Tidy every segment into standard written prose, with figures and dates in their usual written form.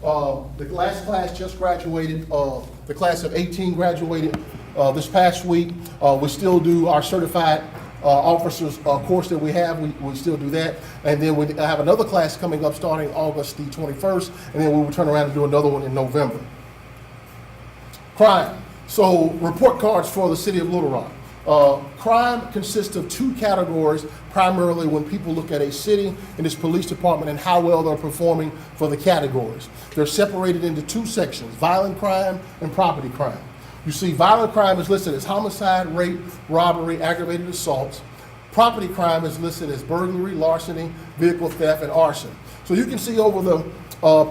The last class just graduated. The class of 18 graduated this past week. We still do our certified officers course that we have. We still do that. And then we have another class coming up starting August the 21st, and then we will turn around and do another one in November. Crime. So report cards for the city of Little Rock. Crime consists of two categories, primarily when people look at a city and its police department and how well they're performing for the categories. They're separated into two sections, violent crime and property crime. You see, violent crime is listed as homicide, rape, robbery, aggravated assaults. Property crime is listed as burglary, larceny, vehicle theft, and arson. So you can see over the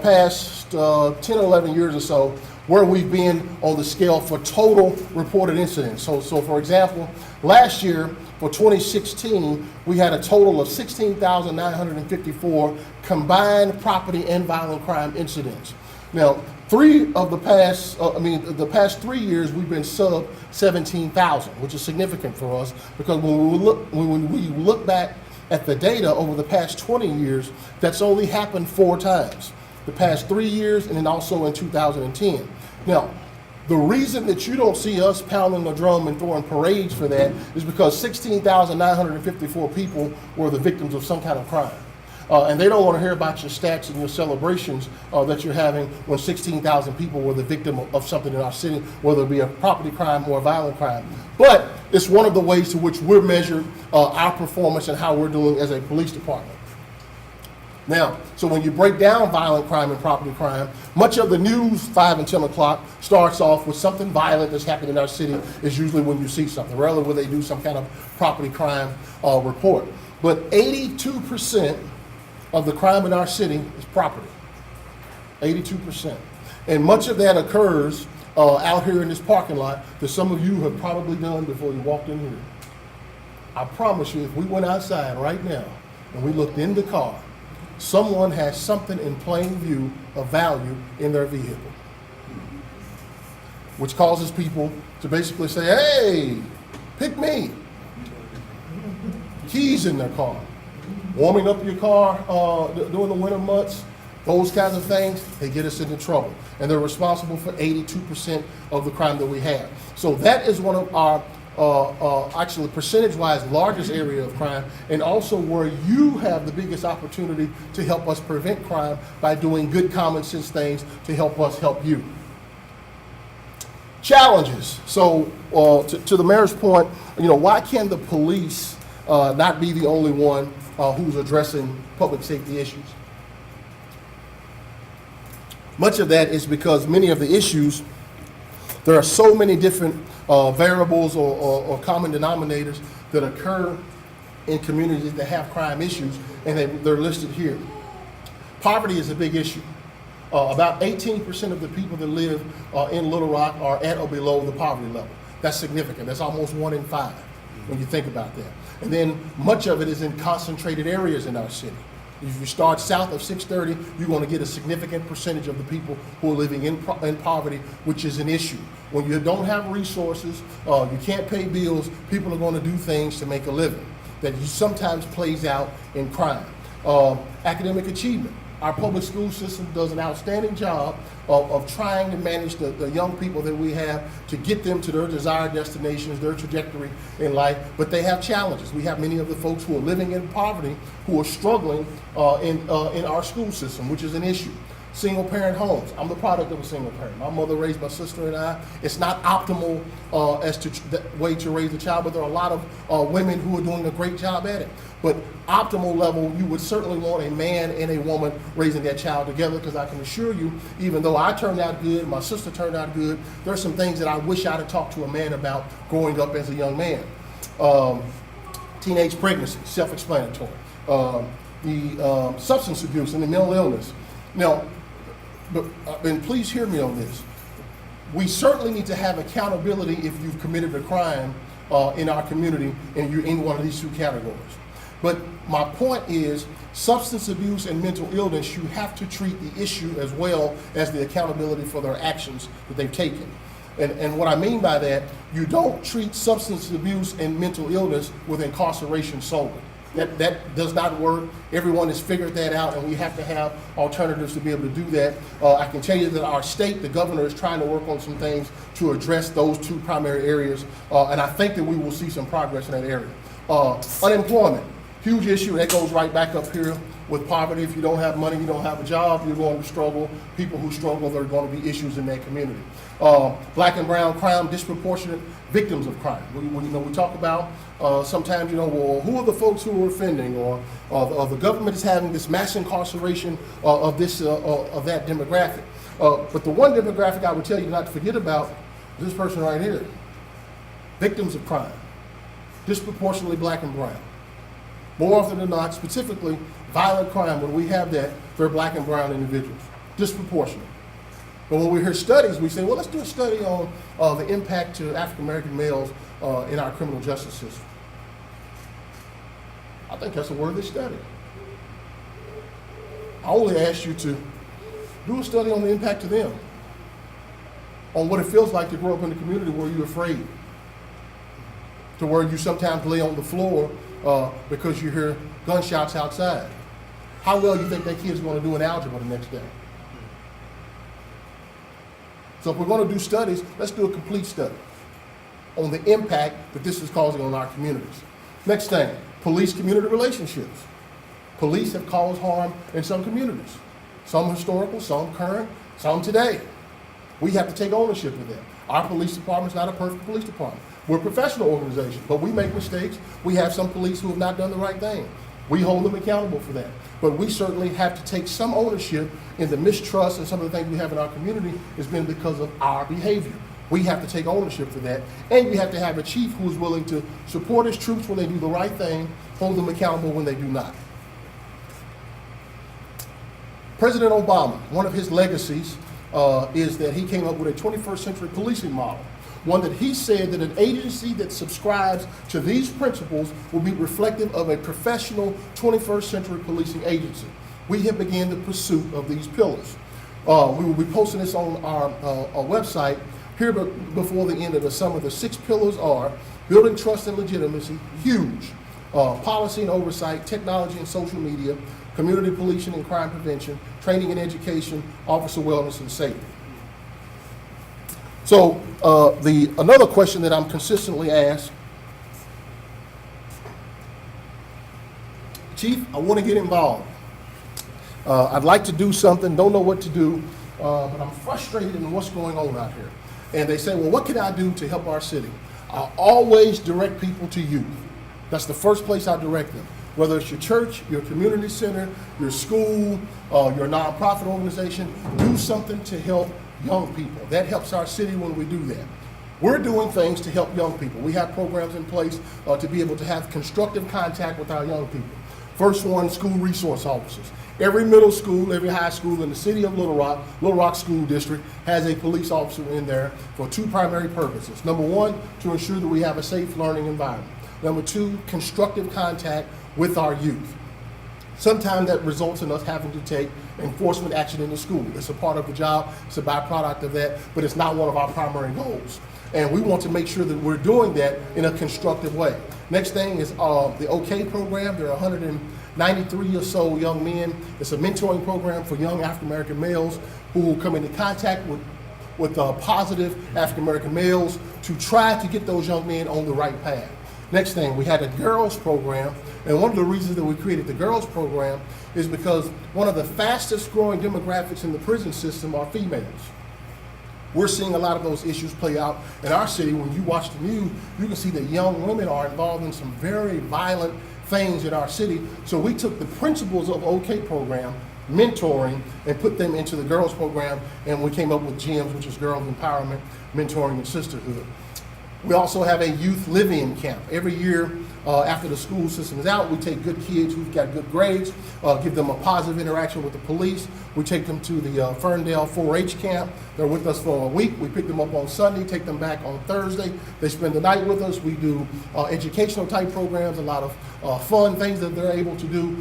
past 10 or 11 years or so where we've been on the scale for total reported incidents. So for example, last year for 2016, we had a total of 16,954 combined property and violent crime incidents. Now, the past 3 years, we've been sub 17,000, which is significant for us because when we look back at the data over the past 20 years, that's only happened 4 times. The past 3 years and then also in 2010. Now, the reason that you don't see us pounding the drum and throwing parades for that is because 16,954 people were the victims of some kind of crime. And they don't want to hear about your stats and your celebrations that you're having when 16,000 people were the victim of something in our city, whether it be a property crime or a violent crime. But it's one of the ways to which we're measured our performance and how we're doing as a police department. Now, so when you break down violent crime and property crime, much of the news 5 and 10 o'clock starts off with something violent that's happened in our city is usually when you see something, rarely will they do some kind of property crime report. But 82% of the crime in our city is property, 82%. And much of that occurs out here in this parking lot that some of you have probably done before you walked in here. I promise you, if we went outside right now and we looked in the car, someone has something in plain view of value in their vehicle, which causes people to basically say, hey, pick me. Keys in their car, warming up your car during the winter months, those kinds of things, they get us into trouble. And they're responsible for 82% of the crime that we have. So that is one of our actually percentage-wise largest area of crime, and also where you have the biggest opportunity to help us prevent crime by doing good common sense things to help us help you. Challenges. So to the mayor's point, why can the police not be the only one who's addressing public safety issues? Much of that is because many of the issues, there are so many different variables or common denominators that occur in communities that have crime issues, and they're listed here. Poverty is a big issue. About 18% of the people that live in Little Rock are at or below the poverty level. That's significant. That's almost 1 in 5 when you think about that. And then much of it is in concentrated areas in our city. If you start south of 630, you're going to get a significant percentage of the people who are living in poverty, which is an issue. When you don't have resources, you can't pay bills, people are going to do things to make a living. That sometimes plays out in crime. Academic achievement. Our public school system does an outstanding job of trying to manage the young people that we have to get them to their desired destinations, their trajectory in life, but they have challenges. We have many of the folks who are living in poverty who are struggling in our school system, which is an issue. Single parent homes. I'm the product of a single parent. My mother raised my sister and I. It's not optimal as to the way to raise a child, but there are a lot of women who are doing a great job at it. But optimal level, you would certainly want a man and a woman raising that child together, because I can assure you, even though I turned out good, my sister turned out good, there's some things that I wish I'd have talked to a man about growing up as a young man. Teenage pregnancy, self-explanatory. The substance abuse and the mental illness. Now, and please hear me on this. We certainly need to have accountability if you've committed a crime in our community and you're in one of these two categories. But my point is, substance abuse and mental illness, you have to treat the issue as well as the accountability for their actions that they've taken. And what I mean by that, you don't treat substance abuse and mental illness with incarceration solely. That does not work. Everyone has figured that out, and we have to have alternatives to be able to do that. I can tell you that our state, the governor, is trying to work on some things to address those two primary areas, and I think that we will see some progress in that area. Unemployment, huge issue. That goes right back up here with poverty. If you don't have money, you don't have a job, you're going to struggle. People who struggle, there are going to be issues in that community. Black and brown crime, disproportionate victims of crime. We talk about sometimes, well, who are the folks who are offending, or the government is having this mass incarceration of that demographic. But the one demographic I would tell you not to forget about is this person right here. Victims of crime, disproportionately black and brown. More often than not, specifically violent crime, when we have that, they're black and brown individuals, disproportionate. But when we hear studies, we say, well, let's do a study on the impact to African American males in our criminal justice system. I think that's a worthy study. I only ask you to do a study on the impact to them, on what it feels like to grow up in a community where you're afraid, to where you sometimes lay on the floor because you hear gunshots outside. How well you think that kid's going to do in algebra the next day? So if we're going to do studies, let's do a complete study on the impact that this is causing on our communities. Next thing, police-community relationships. Police have caused harm in some communities. Some historical, some current, some today. We have to take ownership of that. Our police department is not a perfect police department. We're a professional organization, but we make mistakes. We have some police who have not done the right thing. We hold them accountable for that. But we certainly have to take some ownership in the mistrust and some of the things we have in our community has been because of our behavior. We have to take ownership for that. And you have to have a chief who is willing to support his troops when they do the right thing, hold them accountable when they do not. President Obama, one of his legacies is that he came up with a 21st century policing model. One that he said that an agency that subscribes to these principles will be reflective of a professional 21st century policing agency. We have begun the pursuit of these pillars. We will be posting this on our website here before the end of the summer. The 6 pillars are building trust and legitimacy, huge, policy and oversight, technology and social media, community policing and crime prevention, training and education, officer wellness and safety. So another question that I'm consistently asked, Chief, I want to get involved. I'd like to do something, don't know what to do, but I'm frustrated in what's going on out here. And they say, well, what can I do to help our city? I always direct people to youth. That's the first place I direct them. Whether it's your church, your community center, your school, your nonprofit organization, do something to help young people. That helps our city when we do that. We're doing things to help young people. We have programs in place to be able to have constructive contact with our young people. First one, school resource officers. Every middle school, every high school in the city of Little Rock School District has a police officer in there for 2 primary purposes. Number 1, to ensure that we have a safe learning environment. Number 2, constructive contact with our youth. Sometimes that results in us having to take enforcement action in the school. It's a part of the job, it's a byproduct of that, but it's not one of our primary goals. And we want to make sure that we're doing that in a constructive way. Next thing is the OK program. There are 193 or so young men. It's a mentoring program for young African American males who will come into contact with positive African American males to try to get those young men on the right path. Next thing, we had a girls program, and one of the reasons that we created the girls program is because one of the fastest growing demographics in the prison system are females. We're seeing a lot of those issues play out in our city. When you watch the news, you can see that young women are involved in some very violent things in our city. So we took the principles of OK program, mentoring, and put them into the girls program, and we came up with GEMS, which is Girls Empowerment, Mentoring, and Sisterhood. We also have a youth live-in camp. Every year after the school system is out, we take good kids who've got good grades, give them a positive interaction with the police. We take them to the Ferndale 4-H camp. They're with us for a week. We pick them up on Sunday, take them back on Thursday. They spend the night with us. We do educational type programs, a lot of fun things that they're able to do.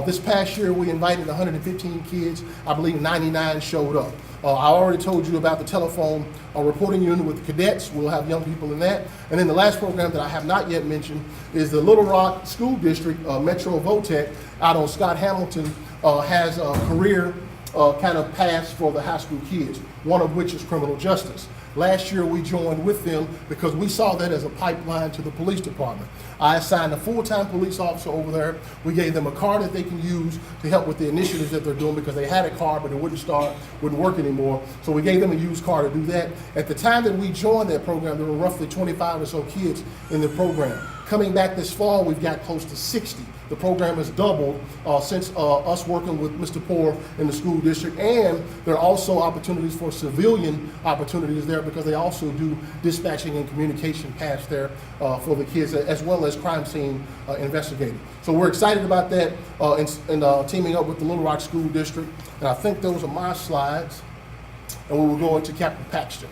This past year, we invited 115 kids. I believe 99 showed up. I already told you about the telephone reporting unit with the cadets. We'll have young people in that. And then the last program that I have not yet mentioned is the Little Rock School District, Metro Votech, out on Scott Hamilton, has a career kind of paths for the high school kids, one of which is criminal justice. Last year we joined with them because we saw that as a pipeline to the police department. I assigned a full-time police officer over there. We gave them a car that they can use to help with the initiatives that they're doing because they had a car but it wouldn't work anymore. So we gave them a used car to do that. At the time that we joined that program, there were roughly 25 or so kids in the program. Coming back this fall, we've got close to 60. The program has doubled since us working with Mr. Poor in the school district, and there are also opportunities for civilian opportunities there because they also do dispatching and communication paths there for the kids, as well as crime scene investigating. So we're excited about that and teaming up with the Little Rock School District. And I think those are my slides, and we will go into Captain Paxton.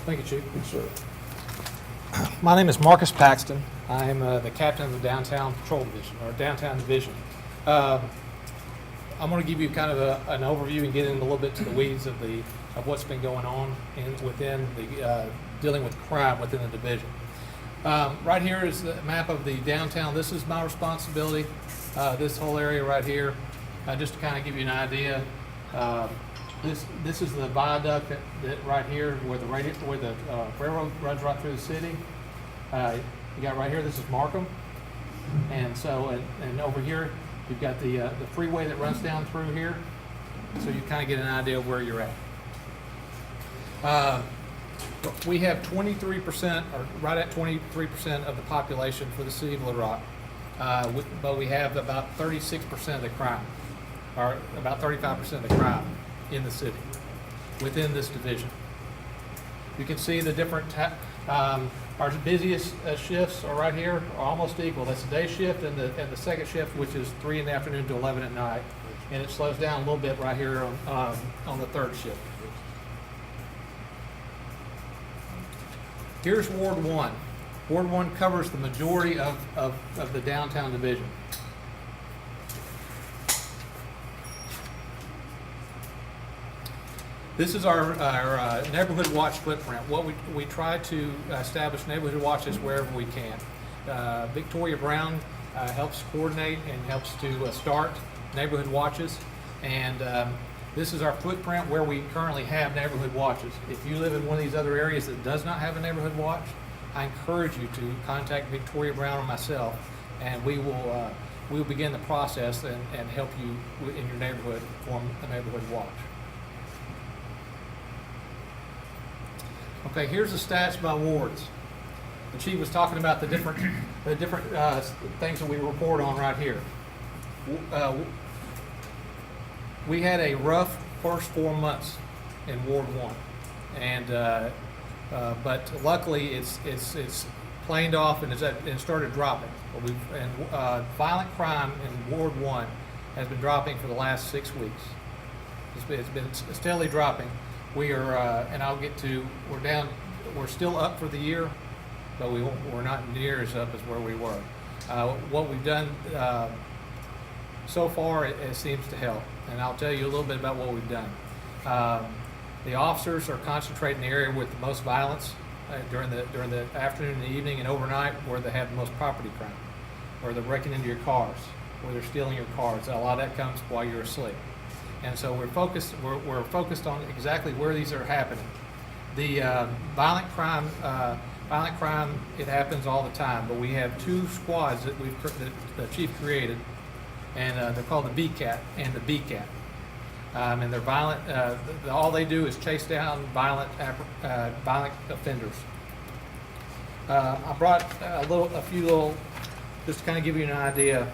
Thank you, Chief. Yes, sir. My name is Marcus Paxton. I am the captain of the Downtown Patrol Division, or Downtown Division. I'm going to give you kind of an overview and get into a little bit to the weeds of what's been going on within the dealing with crime within the division. Right here is the map of the downtown. This is my responsibility. This whole area right here, just to kind of give you an idea. This is the viaduct that right here where the railroad runs right through the city. You got right here. This is Markham, and so and over here you've got the freeway that runs down through here. So you kind of get an idea of where you're at. We have 23%, or right at 23% of the population for the city of Little Rock, but we have about 36% of the crime, or about 35% of the crime in the city, within this division. You can see the different, our busiest shifts are right here, are almost equal. That's the day shift and the second shift, which is 3 in the afternoon to 11 at night. And it slows down a little bit right here on the third shift. Here's Ward 1. Ward 1 covers the majority of the downtown division. This is our neighborhood watch footprint. What we try to establish neighborhood watches wherever we can. Victoria Brown helps coordinate and helps to start neighborhood watches, and this is our footprint where we currently have neighborhood watches. If you live in one of these other areas that does not have a neighborhood watch, I encourage you to contact Victoria Brown or myself, and we will begin the process and help you in your neighborhood form a neighborhood watch. Okay, here's the stats by wards. The chief was talking about the different things that we report on right here. We had a rough first 4 months in Ward 1, and but luckily it's planed off and it started dropping. Violent crime in Ward 1 has been dropping for the last 6 weeks. It's been steadily dropping. We are, and I'll get to, we're still up for the year, but we're not near as up as where we were. What we've done so far, it seems to help, and I'll tell you a little bit about what we've done. The officers are concentrating in the area with the most violence during the afternoon and the evening and overnight, where they have the most property crime, where they're breaking into your cars, where they're stealing your cars. A lot of that comes while you're asleep. And so we're focused on exactly where these are happening. The violent crime, it happens all the time, but we have 2 squads that the chief created, and they're called the BCAT and the BCAT. And they're violent. All they do is chase down violent offenders. I brought a few little, just to kind of give you an idea.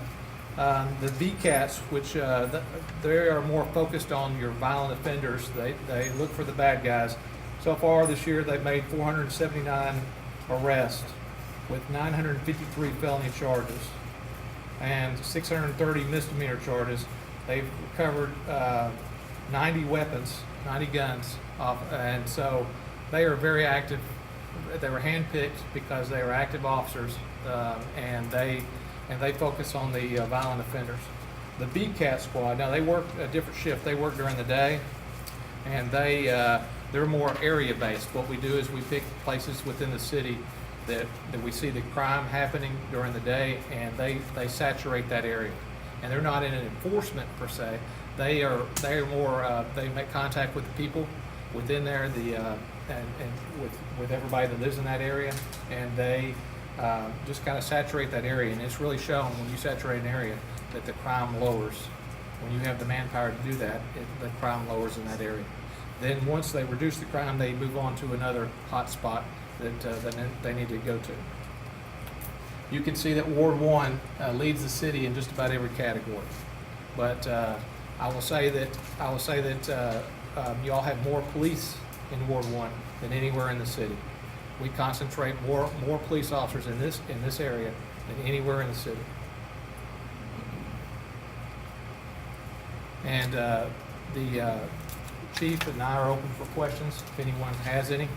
The VCATs, which they are more focused on your violent offenders. They look for the bad guys. So far this year, they've made 479 arrests with 953 felony charges. and 630 misdemeanor charges. They've recovered 90 weapons, 90 guns, and so they are very active. They were handpicked because they were active officers, and they focus on the violent offenders. The BCAT squad, now they work a different shift. They work during the day, and they're more area based. What we do is we pick places within the city that we see the crime happening during the day, and they saturate that area. And they're not in an enforcement per se. They are more they make contact with the people within there, and with everybody that lives in that area, and they just kind of saturate that area. And it's really shown when you saturate an area that the crime lowers. When you have the manpower to do that, the crime lowers in that area. Then once they reduce the crime, they move on to another hot spot that they need to go to. You can see that Ward 1 leads the city in just about every category. But I will say that you all have more police in Ward 1 than anywhere in the city. We concentrate more police officers in this area than anywhere in the city. And the chief and I are open for questions if anyone has any.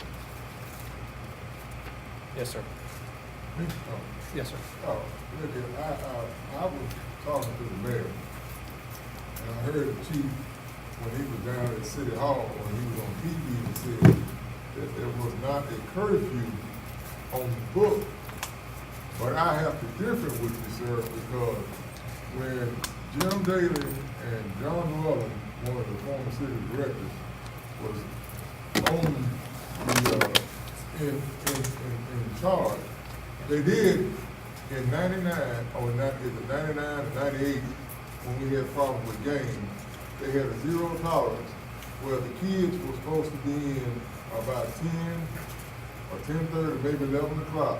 Yes, sir. Yes, sir. Oh, look, I was talking to the mayor, and I heard the chief, when he was down at City Hall, when he was on TV, and said that there was not a curfew on the book. But I have to differ with you, sir, because when Jim Daly and John Llewellyn, one of the former city directors, was on the, in charge, they did in 99, or not, is it 99 or 98, when we had problems with gangs, they had a zero tolerance where the kids were supposed to be in about 10 or 10:30, maybe 11 o'clock.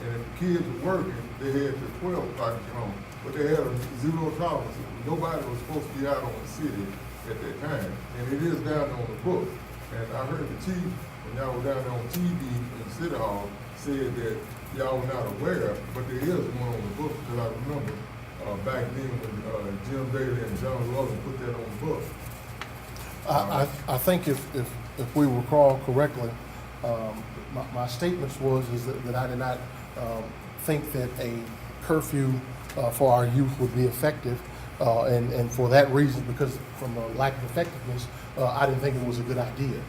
And if the kids were working, they had to 12 o'clock to get home. But they had a zero tolerance. Nobody was supposed to be out on the city at that time. And it is down on the book. And I heard the chief, when y'all were down there on TV in City Hall, said that y'all were not aware, but there is one on the book, because I remember back then when Jim Daly and John Llewellyn put that on the book. I think if we recall correctly, my statements is that I did not think that a curfew for our youth would be effective, and for that reason, because from a lack of effectiveness, I didn't think it was a good idea.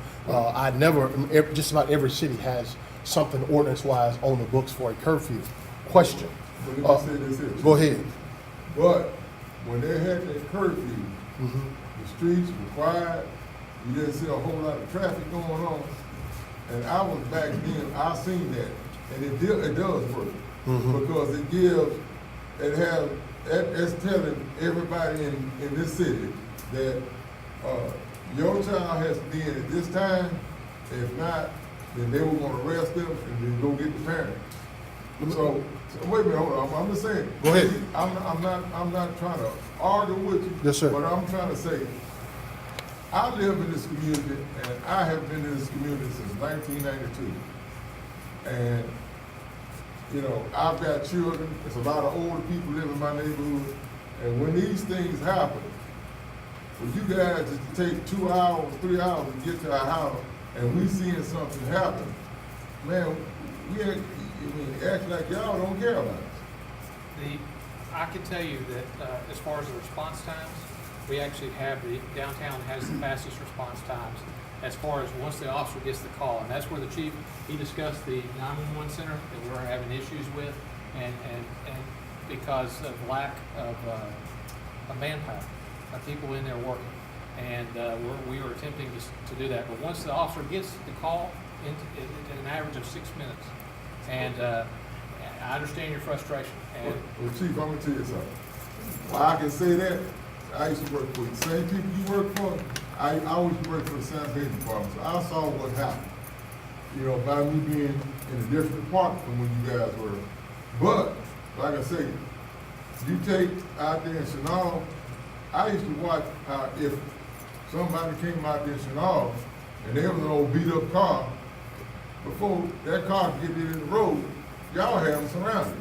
Just about every city has something ordinance-wise on the books for a curfew. Question. But let me say this here. Go ahead. But when they had that curfew, the streets were quiet, you didn't see a whole lot of traffic going on. And I was back then, I seen that, and it does work. Because it's telling everybody in this city that your child has to be in at this time. If not, then they were gonna arrest them and then go get the parent. So wait a minute, hold on. I'm just saying. Go ahead. I'm not trying to argue with you. Yes, sir. But I'm trying to say, I live in this community, and I have been in this community since 1992. And, you know, I've got children. There's a lot of older people live in my neighborhood. And when these things happen, for you guys to take 2 hours, 3 hours to get to our house, and we seeing something happen, man, act like y'all don't care about us. I can tell you that as far as the response times, we actually have downtown has the fastest response times as far as once the officer gets the call. And that's where the chief, he discussed the 911 center that we're having issues with, and because of lack of manpower, of people in there working. And we were attempting to do that. But once the officer gets the call, in an average of 6 minutes. And I understand your frustration. And Well, Chief, I'm gonna tell you something. Why I can say that, I used to work for the same people you work for. I always worked for the sanitation department, so I saw what happened. You know, by me being in a different department from when you guys were. But, like I say, you take out there in Chenal, I used to watch how if somebody came out there in Chenal and there was an old beat up car, before that car could get in the road, y'all had them surrounded.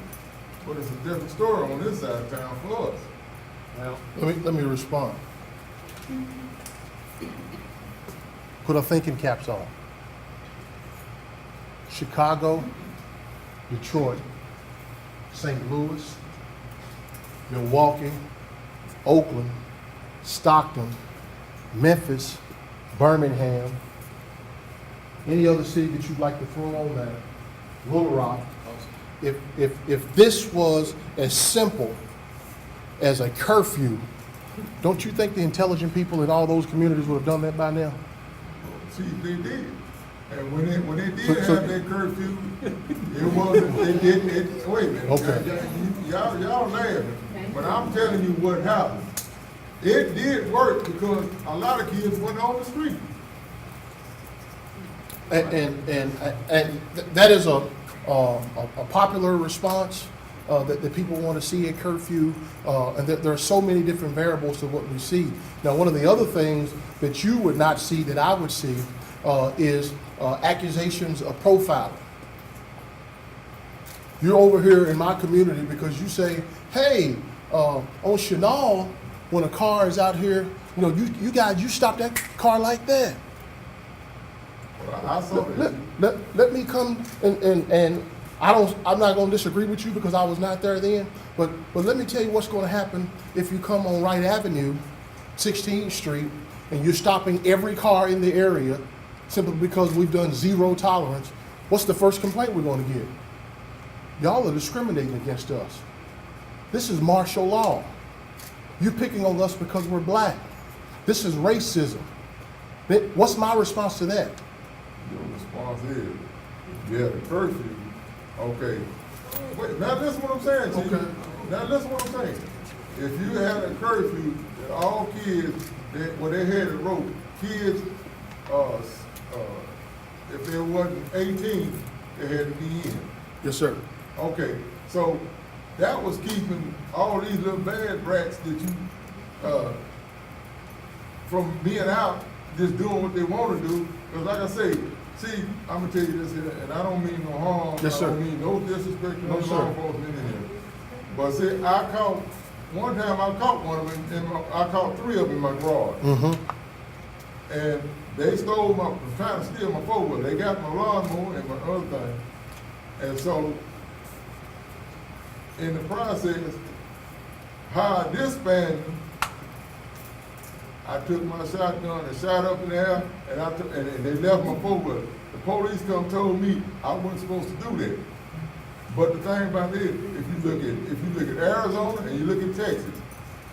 But it's a different story on this side of town for us. Well, Let me respond. Put our thinking caps on. Chicago, Detroit, St. Louis, Milwaukee, Oakland, Stockton, Memphis, Birmingham, any other city that you'd like to throw on there, Little Rock. If this was as simple as a curfew, don't you think the intelligent people in all those communities would have done that by now? See, they did. And when they did So- have that curfew, it wasn't, wait a minute. Okay. Y'all laughing, but I'm telling you what happened. It did work because a lot of kids went on the street. And that is a popular response, that people want to see a curfew, and that there are so many different variables to what we see. Now, one of the other things that you would not see that I would see is accusations of profiling. You're over here in my community because you say, hey, on Chenal, when a car is out here, you know, you guys, you stop that car like that. Well, I saw that. Let me come and I'm not gonna disagree with you because I was not there then, but let me tell you what's gonna happen if you come on Wright Avenue, 16th Street, and you're stopping every car in the area simply because we've done zero tolerance. What's the first complaint we're gonna get? Y'all are discriminating against us. This is martial law. You're picking on us because we're black. This is racism. What's my response to that? Your response is, yeah, the curfew, okay. Wait, now listen what I'm saying, Chief. Okay. Now listen what I'm saying. If you had a curfew, that all kids, they had it wrote, kids, if they wasn't 18, they had to be in. Yes, sir. Okay, so that was keeping all these little bad brats that you, from being out, just doing what they want to do. Because like I say, see, I'm gonna tell you this here, and I don't mean no harm. Yes, sir. I don't mean no disrespect to No, no sir. law enforcement in here. But see, one time I caught one of them, and I caught 3 of them in my garage. Mm-hmm. And they stole trying to steal my four-wheeler. They got my lawnmower and my other thing. And so, in the process, how I disbanded them, I took my shotgun and shot up in the air, and they left my four-wheeler. The police come told me I wasn't supposed to do that. But the thing about it, if you look at Arizona and you look at Texas,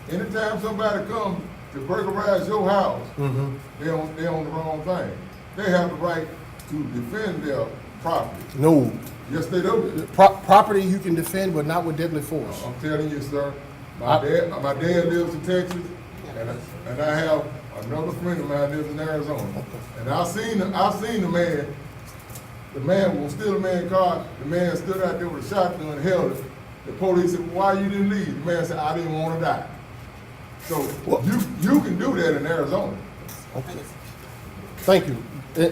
anytime somebody comes to burglarize your house, Mm-hmm. they on the wrong thing. They have the right to defend their property. No. Yes, they do. Property you can defend, but not with deadly force. I'm telling you, sir. My dad lives in Texas, and I have another friend of mine lives in Arizona. And I seen the man. The man will steal a man's car. The man stood out there with a shotgun and held it. The police said, "Why you didn't leave?" The man said, "I didn't want to die." So you can do that in Arizona. Okay. Thank you.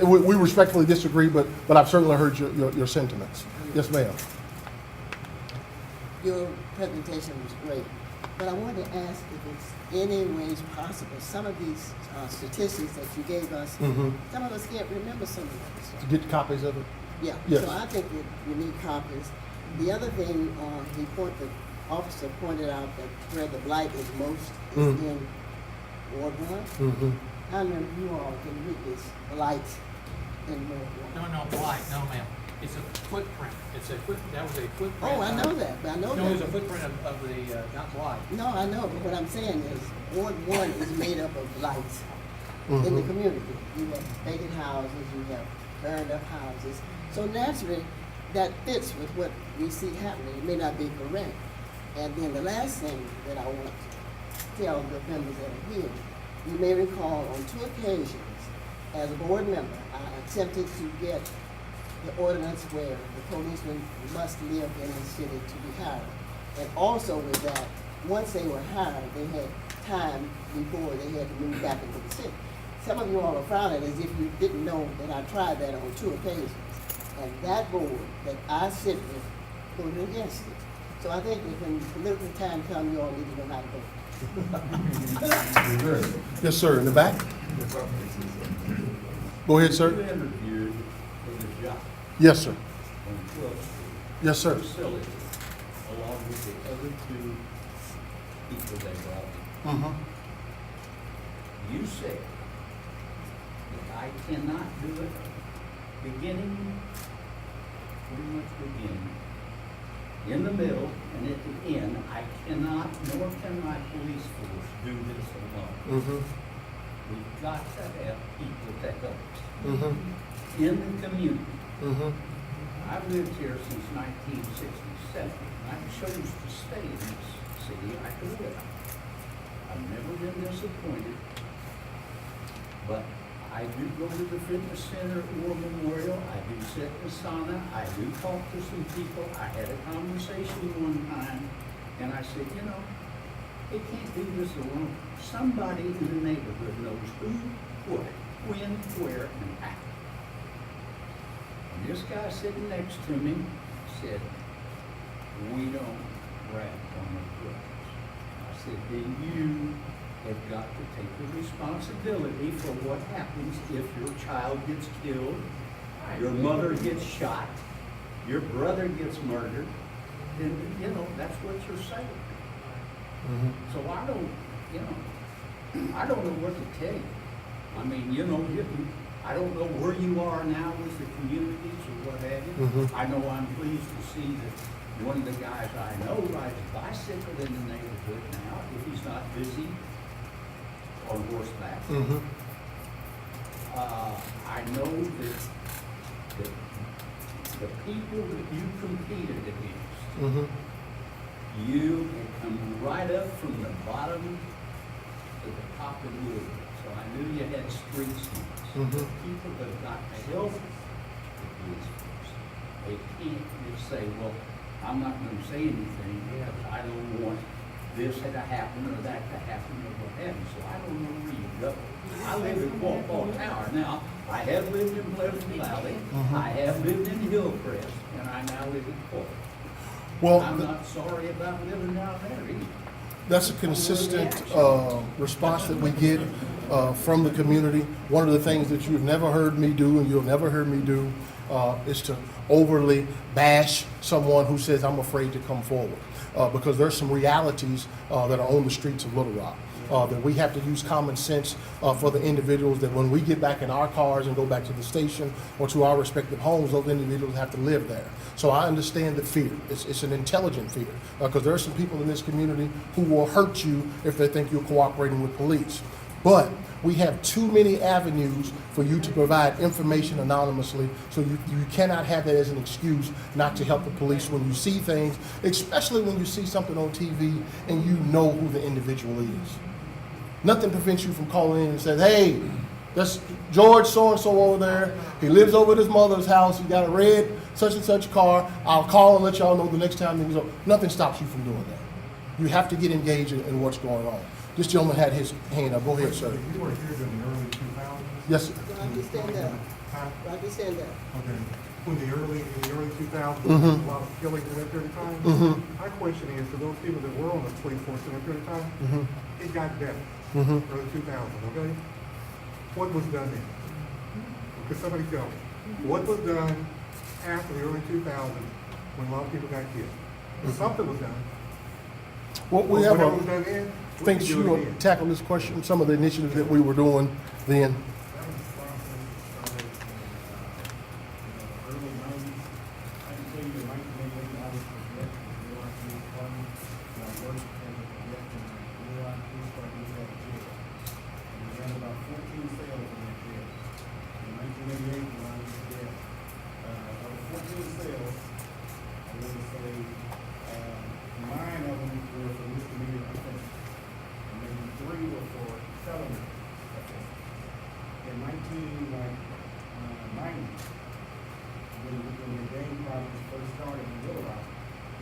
We respectfully disagree, but I've certainly heard your sentiments. Yes, ma'am. Your presentation was great, but I wanted to ask if it's any ways possible, some of these statistics that you gave us, Mm-hmm. some of us can't remember some of them. To get copies of it? Yeah, Yes. so I think that you need copies. The other thing, the officer pointed out that where the blight is most is Mm. in Ward 1. Mm-hmm. I remember you all can witness blight in Ward 1. no, blight, no, ma'am. It's a footprint. That was a footprint. Oh, I know that, but I know No, it was a that. footprint of the, not blight. No, I know, but what I'm saying is Ward 1 is made up of blight in the Mhm. community. You have vacant houses, you have burned up houses. So naturally, that fits with what we see happening. It may not be correct. And then the last thing that I want to tell the members that are here, you may recall on 2 occasions, as a board member, I attempted to get the ordinance where the policeman must live in the city to be hired. And also with that, once they were hired, they had time before they had to move back into the city. Some of you all are frowning as if you didn't know that I tried that on 2 occasions. And that board that I sit with voted against it. So I think that when political time comes, you all need to know how to vote. Yes, sir. Yes, sir, in the back. Yes, sir. Go ahead, You sir. interviewed for the job Yes, sir. on 12th Street Yes, sir. facility, along with the other two people they brought in. Mm-hmm. You said that I cannot do it beginning, pretty much beginning, in the middle, and at the end. I cannot, nor can my police force do this alone. Mm-hmm. We've got to have people to help us Mm-hmm. in the community. Mm-hmm. I've lived here since 1967. I chose to stay in this city. I could live. I've never been disappointed. But I do go to the fitness center or memorial. I do sit in the sauna. I do talk to some people. I had a conversation one time, and I said, you know, they can't do this alone. Somebody in the neighborhood knows who, what, when, where, and how. And this guy sitting next to me said, we don't rap on the drugs. I said, then you have got to take the responsibility for what happens if your child gets killed, your mother gets shot, your brother gets murdered, then, you know, that's what you're saying. Mm-hmm. So I don't know what to tell you. I mean, you know, I don't know where you are now with the communities or what have you. Mhm. I know I'm pleased to see that one of the guys I know rides a bicycle in the neighborhood now, if he's not busy on horseback. Mm-hmm. I know that the people that you competed against, Mm-hmm. you had come right up from the bottom to the top of the wood. So I knew you had street smarts. Mhm. People have got to help the police force. They can't just say, well, I'm not going to say anything because I don't want this to happen or that to happen or what have you. So I don't know where you go. I live in Quapaw Tower. Now, I have lived in Pleasant Valley. I have lived in Hillcrest, and I now live in Quapaw. Well, I'm not sorry about living down there either. that's a consistent response that we get from the community. One of the things that you've never heard me do and you'll never hear me do is to overly bash someone who says, I'm afraid to come forward. Because there's some realities that are on the streets of Little Rock. That we have to use common sense for the individuals, that when we get back in our cars and go back to the station or to our respective homes, those individuals have to live there. So I understand the fear. It's an intelligent fear, because there are some people in this community who will hurt you if they think you're cooperating with police. But we have too many avenues for you to provide information anonymously, so you cannot have that as an excuse not to help the police when you see things, especially when you see something on TV and you know who the individual is. Nothing prevents you from calling in and saying, hey, that's George so-and-so over there. He lives over at his mother's house. He got a red such and such car. I'll call and let y'all know the next time he was over. Nothing stops you from doing that. You have to get engaged in what's going on. This gentleman had his hand up. Go ahead, sir. You were here in the early 2000s? Yes, sir. Roger, stand up. Huh? Roger, stand up. Okay. In the early 2000s, Mhm. a lot of killings in that period of time. Mhm. My question is, for those people that were on the police force in that period of time, Mhm. it got better. Mhm. Early 2000s, okay? What was done then? Could somebody tell me? What was done after the early 2000s when a lot of people got killed? Something was done. Well, we have Whatever was done then, we think can do you it will again. tackle this question, some of the initiatives that we were doing then. That was started in early 90s. I can tell you in 1988, I was director of the Real Police Department. And I worked as a director of the Real Police Department at the jail. And we had about 14 cells in that jail. In 1988, when I was there, out of 14 cells, I would say 9 of them were for misdemeanor offenses. And maybe 3 were for felony offenses. In 1990, when the gang projects first started in Little Rock,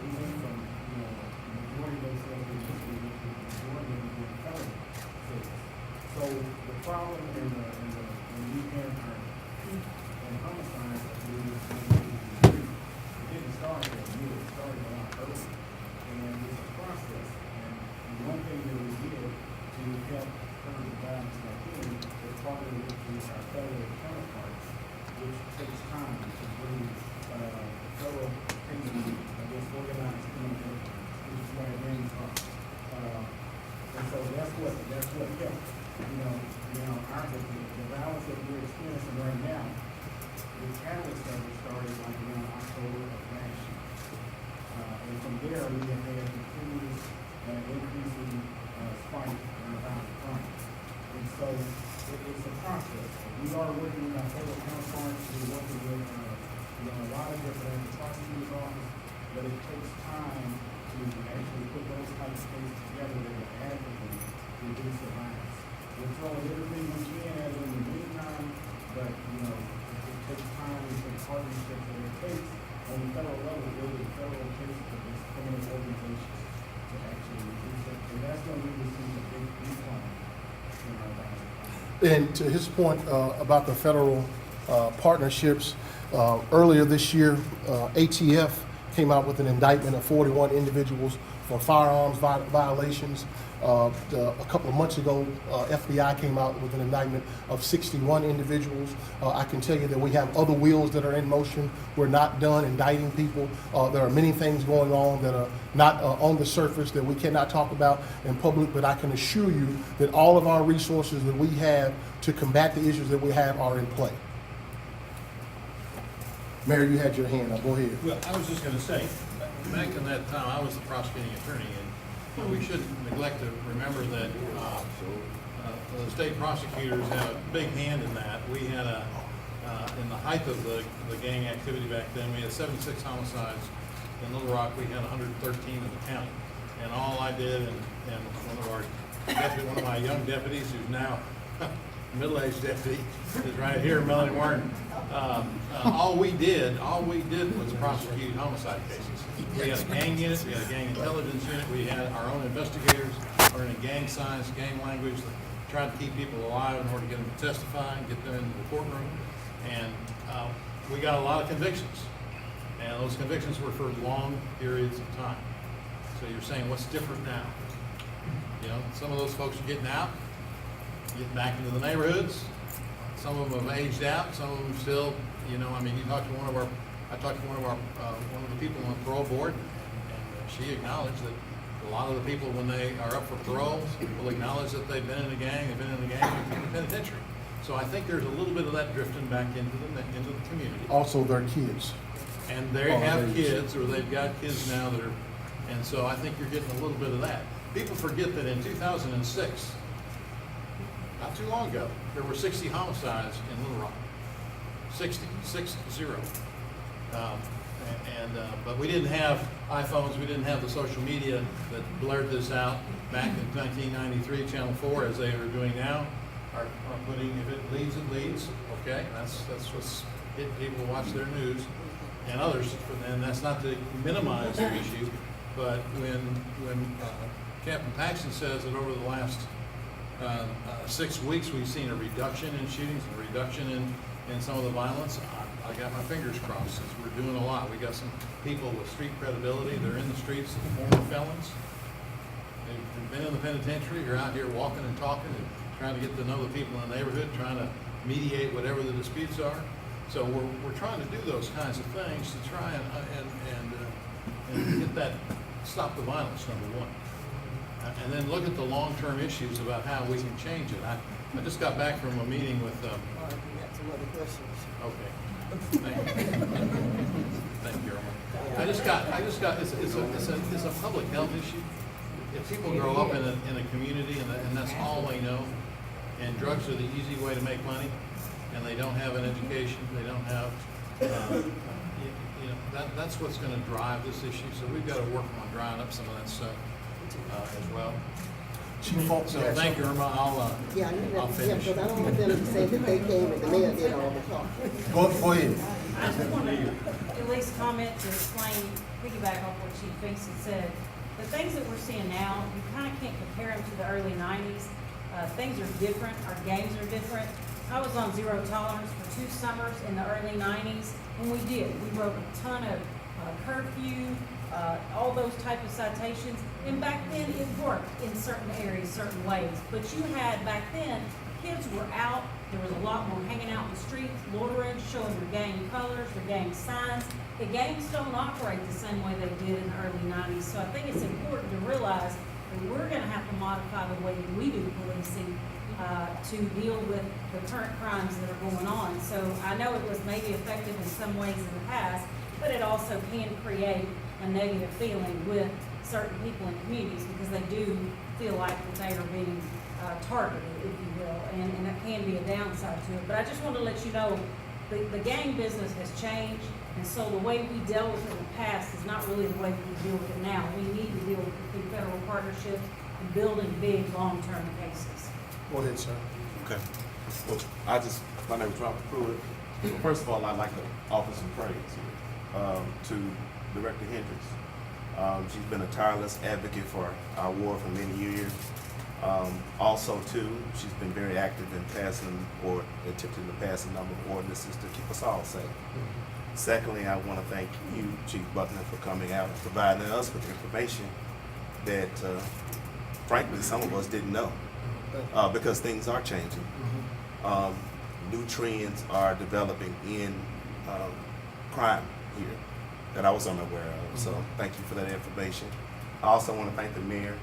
we went from, the majority of those cells were misdemeanor, the majority of them were felony cells. So the problem when we had our peak in homicides, it didn't start there, it started a lot earlier. and it's a process. And one thing that we did to help curb the violence like this is partner with our federal counterparts, which takes time to bring federal criminal against organized criminal enterprise, which is where it ranges from. And so that's what helped. The violence that we're experiencing right now, the catalyst of it started like around October of last year. And from there, we have had continuous increasing spike in violent crime. And so it's a process. We are working with our federal counterparts. We're working with a lot of different prosecutor's office, but it takes time to actually put those types of cases together that will adequately reduce the violence. We're throwing everything we can at it in the meantime, but it takes time and partnerships that it takes on the federal level, building federal cases against criminal organizations to actually reduce it. And that's going to lead us to a big decline in our violent crime. And to his point about the federal partnerships, earlier this year, ATF came out with an indictment of 41 individuals for firearms violations. A couple of months ago, FBI came out with an indictment of 61 individuals. I can tell you that we have other wheels that are in motion. We're not done indicting people. There are many things going on that are not on the surface that we cannot talk about in public, but I can assure you that all of our resources that we have to combat the issues that we have are in play. Mayor, you had your hand up. Go ahead. Well, I was just going to say, back in that time, I was the prosecuting attorney, and we shouldn't neglect to remember that the state prosecutors had a big hand in that. We had in the height of the gang activity back then, we had 76 homicides. In Little Rock, we had 113 in the county. And all I did, and one of my young deputies, who's now middle-aged deputy, is right here, Melanie Martin. All we did was prosecute homicide cases. We had a gang unit, we had a gang intelligence unit, we had our own investigators learning gang science, gang language, trying to keep people alive in order to get them to testify and get them into the courtroom. And we got a lot of convictions. And those convictions were for long periods of time. So you're saying, what's different now? Some of those folks are getting out, getting back into the neighborhoods. Some of them have aged out. Some of them still, you talk to one of the people on the parole board, and she acknowledged that a lot of the people, when they are up for parole, will acknowledge that they've been in a gang, in the penitentiary. So I think there's a little bit of that drifting back into the community. Also, their kids. And they have kids, or they've got kids now that are, and so I think you're getting a little bit of that. People forget that in 2006, not too long ago, there were 60 homicides in Little Rock. 60. But we didn't have iPhones, we didn't have the social media that blared this out back in 1993. Channel 4, as they are doing now, are putting, if it leads, it leads. Okay, that's what's it. People watch their news and others, and that's not to minimize the issue, but when Captain Paxton says that over the last 6 weeks we've seen a reduction in shootings, a reduction in some of the violence, I got my fingers crossed, since we're doing a lot. We got some people with street credibility. They're in the streets, former felons. They've been in the penitentiary. You're out here walking and talking and trying to get to know the people in the neighborhood, trying to mediate whatever the disputes are. So we're trying to do those kinds of things to try and get that, stop the violence, number one. And then look at the long-term issues about how we can change it. I just got back from a meeting with. All right, we got some other questions. Okay. Thank you. Thank you, Irma. I just got. It's a public health issue. If people grow up in a community and that's all they know, and drugs are the easy way to make money, and they don't have an education, they don't have. That's what's going to drive this issue. So we've got to work on drying up some of that stuff as well. So thank you, Irma. I'll finish. Because I don't want them to say that they came and the mayor did all the talking. Go ahead. I just want to at least comment to explain, piggyback off what Chief Finkston said. The things that we're seeing now, you kind of can't compare them to the early 90s. Things are different. Our games are different. I was on zero tolerance for 2 summers in the early 90s, and we broke a ton of curfew. all those type of citations. And back then, it worked in certain areas, certain ways. But you had, back then, kids were out, there was a lot more hanging out in the streets, loitering, showing their gang colors, their gang signs. The gangs don't operate the same way they did in the early 90s. So I think it's important to realize that we're gonna have to modify the way that we do policing to deal with the current crimes that are going on. So I know it was maybe effective in some ways in the past, but it also can create a negative feeling with certain people in communities because they do feel like that they are being targeted, if you will, and that can be a downside to it. But I just want to let you know, the gang business has changed, and so the way we dealt with it in the past is not really the way we deal with it now. We need to deal with it through federal partnerships and building big, long-term cases. Go ahead, sir. Okay. Well, my name is Robert Pruitt. Well, first of all, I'd like to offer some praise to Director Hendricks. She's been a tireless advocate for our ward for many years. Also, too, she's been very active in passing or attempting to pass a number of ordinances to keep us all safe. Secondly, I want to thank you, Chief Buckner, for coming out and providing us with information that, frankly, some of us didn't know. Because things are changing. New trends are developing in crime here that I was unaware of. So thank you for that information. I also want to thank the mayor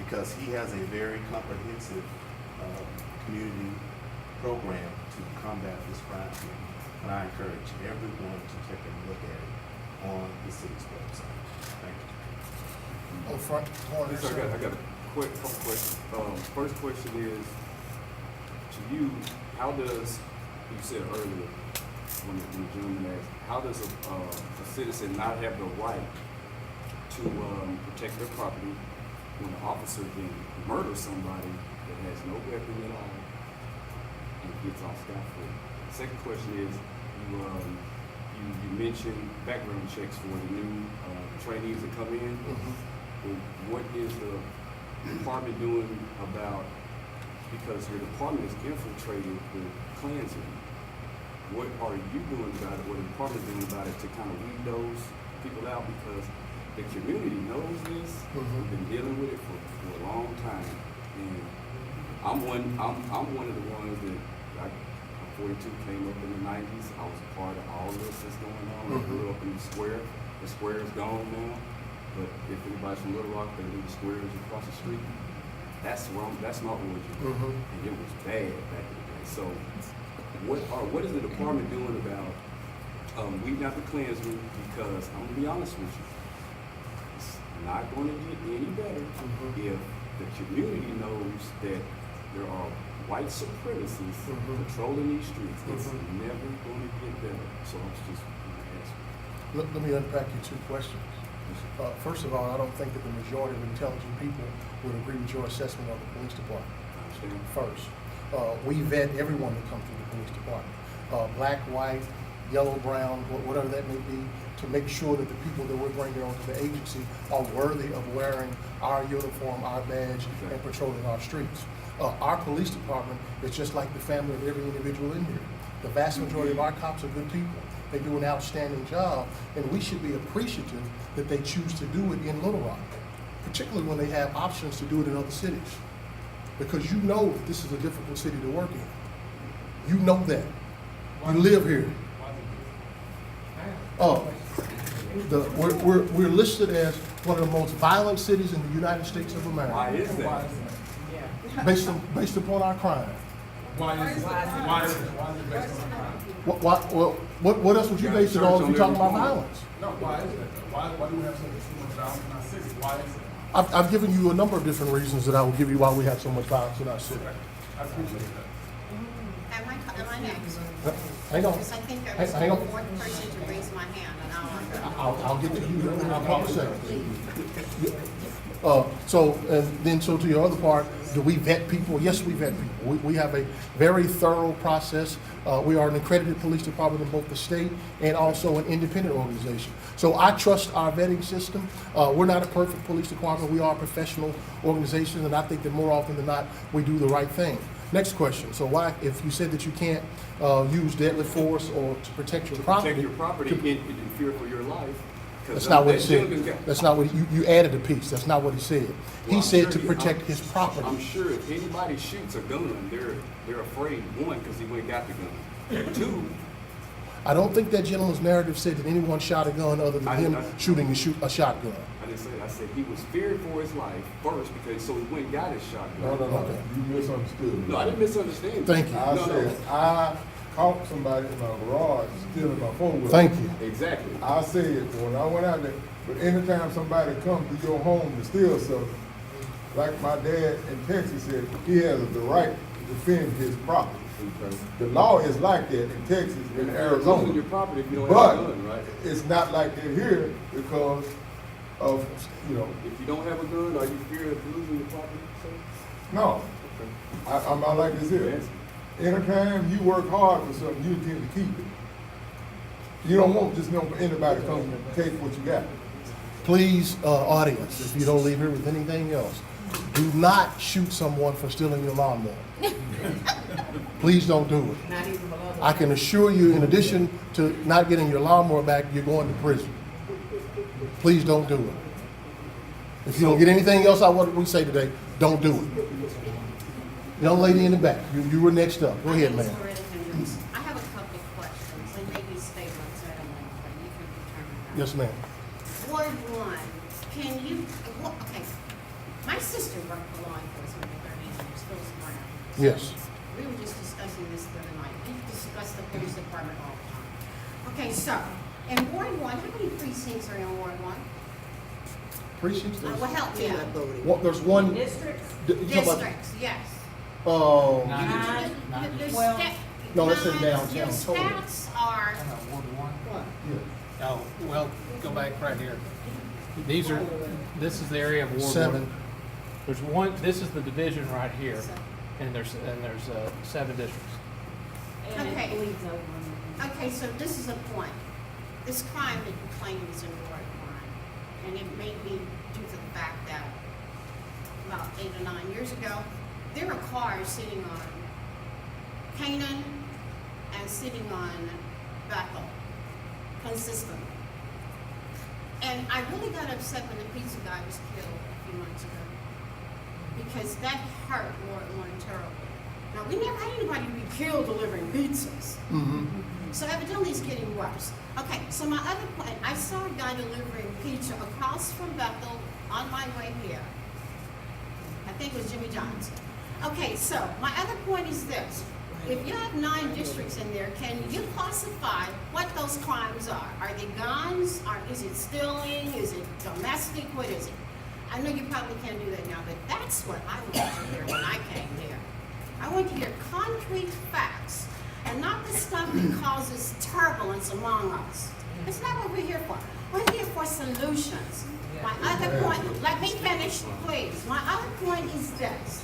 because he has a very comprehensive community program to combat this crime here. And I encourage everyone to take a look at it on the city's website. Thank you. On front corner, Yes, sir. I got a couple questions. First question is, to you, how does, you said earlier, when the gentleman asked, how does a citizen not have the right to protect their property when an officer can murder somebody that has no weapon at all and gets off scot-free? Second question is, you mentioned background checks for the new trainees that come in. Well, what is the department doing about, because your department is infiltrated with Klansmen, what are you doing about it, what the department doing about it to kind of weed those people out? Because the community knows this, we've been dealing with it for a long time, and I'm one of the ones that, I'm 42, came up in the 90s, I was a part of all this that's going on. I grew up in the square is gone now. But if anybody's from Little Rock, they know the squares across the street. That's my origin, and it was bad back in the day. So, what is the department doing about weeding out the Klansmen? Because I'm gonna be honest with you, it's not going to get any better if the community knows that there are white supremacists patrolling these streets. It's never going to get better. So I was just going to ask you. Let me unpack your two questions. First of all, I don't think that the majority of intelligent people would agree with your assessment of the police department. I understand. First, we vet everyone that comes through the police department, black, white, yellow, brown, whatever that may be, to make sure that the people that we're bringing onto the agency are worthy of wearing our uniform, our badge, and patrolling our streets. Our police department is just like the family of every individual in here. The vast majority of our cops are good people. They do an outstanding job, and we should be appreciative that they choose to do it in Little Rock, particularly when they have options to do it in other cities. Because you know that this is a difficult city to work in. You know that. You live here. We're listed as one of the most violent cities in the United States of America. Why is that? Based upon our crime. Why is it based on crime? What else would you base it on if you're talking about violence? No, why is that? Why do we have so much violence in our city? Why is it? I've given you a number of different reasons that I will give you why we have so much violence in our city. I appreciate that. Am I next? Hang on. Because I think I Hang was on. the fourth person to raise my hand, and I'll get to you in a second. So to your other part, do we vet people? Yes, we vet people. We have a very thorough process. We are an accredited police department in both the state and also an independent organization. So I trust our vetting system. We're not a perfect police department. We are a professional organization, and I think that more often than not, we do the right thing. Next question. So why, if you said that you can't use deadly force or to protect your property, Protect your property in fear for your life. That's not what he that said. gentleman got- That's not what, you added a piece. That's not what he said. Well, He I'm said sure to protect his I'm property. sure if anybody shoots a gun, they're afraid, one, because he went and got the gun. Two, I don't think that gentleman's narrative said that anyone shot a gun other than him shooting a shotgun. I didn't say that. I said he was feared for his life first because so he went and got his shotgun. No, you misunderstood me. No, I didn't misunderstand you. Thank you. I No, said, no. I caught somebody in my garage stealing my four-wheeler. Thank you. Exactly. I said, when I went out there, but anytime somebody comes to your home to steal something, like my dad in Texas said, he has the right to defend his property. Okay. The law is like that in Texas, in Losing Arizona. your property if you don't But have a gun, right? it's not like that here because of, you know, If you don't have a gun, are you feared of losing your property? sir? no. Okay. I'm not like this here. Anytime you work hard for something, you intend to keep it. You don't want just anybody to come and take what you got. Please, audience, if you don't leave here with anything else, do not shoot someone for stealing your lawnmower. Please don't do it. Not even below the. I can assure you, in addition to not getting your lawnmower back, you're going to prison. Please don't do it. If you don't get anything else out of what we say today, don't do it. Young lady in the back, you were next up. Go ahead, ma'am. I have a couple of questions, and maybe statements, I don't know, but you can determine that. Yes, ma'am. Ward one, can you, okay, my sister worked for law enforcement for 30 years, Phyllis Brown. Yes. We were just discussing this the other night. We discuss the police department all the time. Okay, so, in Ward one, how many precincts are in Ward one? Precincts? Well, help me out. There's one. Districts? You talking about- Districts, yes. Nine. Your Well, stat- no, that says nine- downtown Your total. stats are, Ward one? Yeah. Oh, well, go back right here. This is the area of Ward Seven. one. There's one, this is the division right here, and there's 7 districts. And Okay. it bleeds over. okay, so this is a point. This crime that you claim is a Ward one, and it may be due to the fact that about 8 or 9 years ago, there were cars sitting on Kenton and sitting on Bethel consistently. And I really got upset when the pizza guy was killed a few months ago, because that hurt Ward one terribly. Now, we never had anybody be killed delivering pizzas. So evidently it's getting worse. Okay, so my other point, I saw a guy delivering pizza across from Bethel on my way here. I think it was Jimmy Johnson. Okay, so my other point is this. If you have 9 districts in there, can you classify what those crimes are? Are they guns? Is it stealing? Is it domestic? What is it? I know you probably can't do that now, but that's what I wanted to hear when I came here. I want to hear concrete facts and not the stuff that causes turbulence among us. It's not what we're here for. We're here for solutions. My other point, let me finish, please. My other point is this.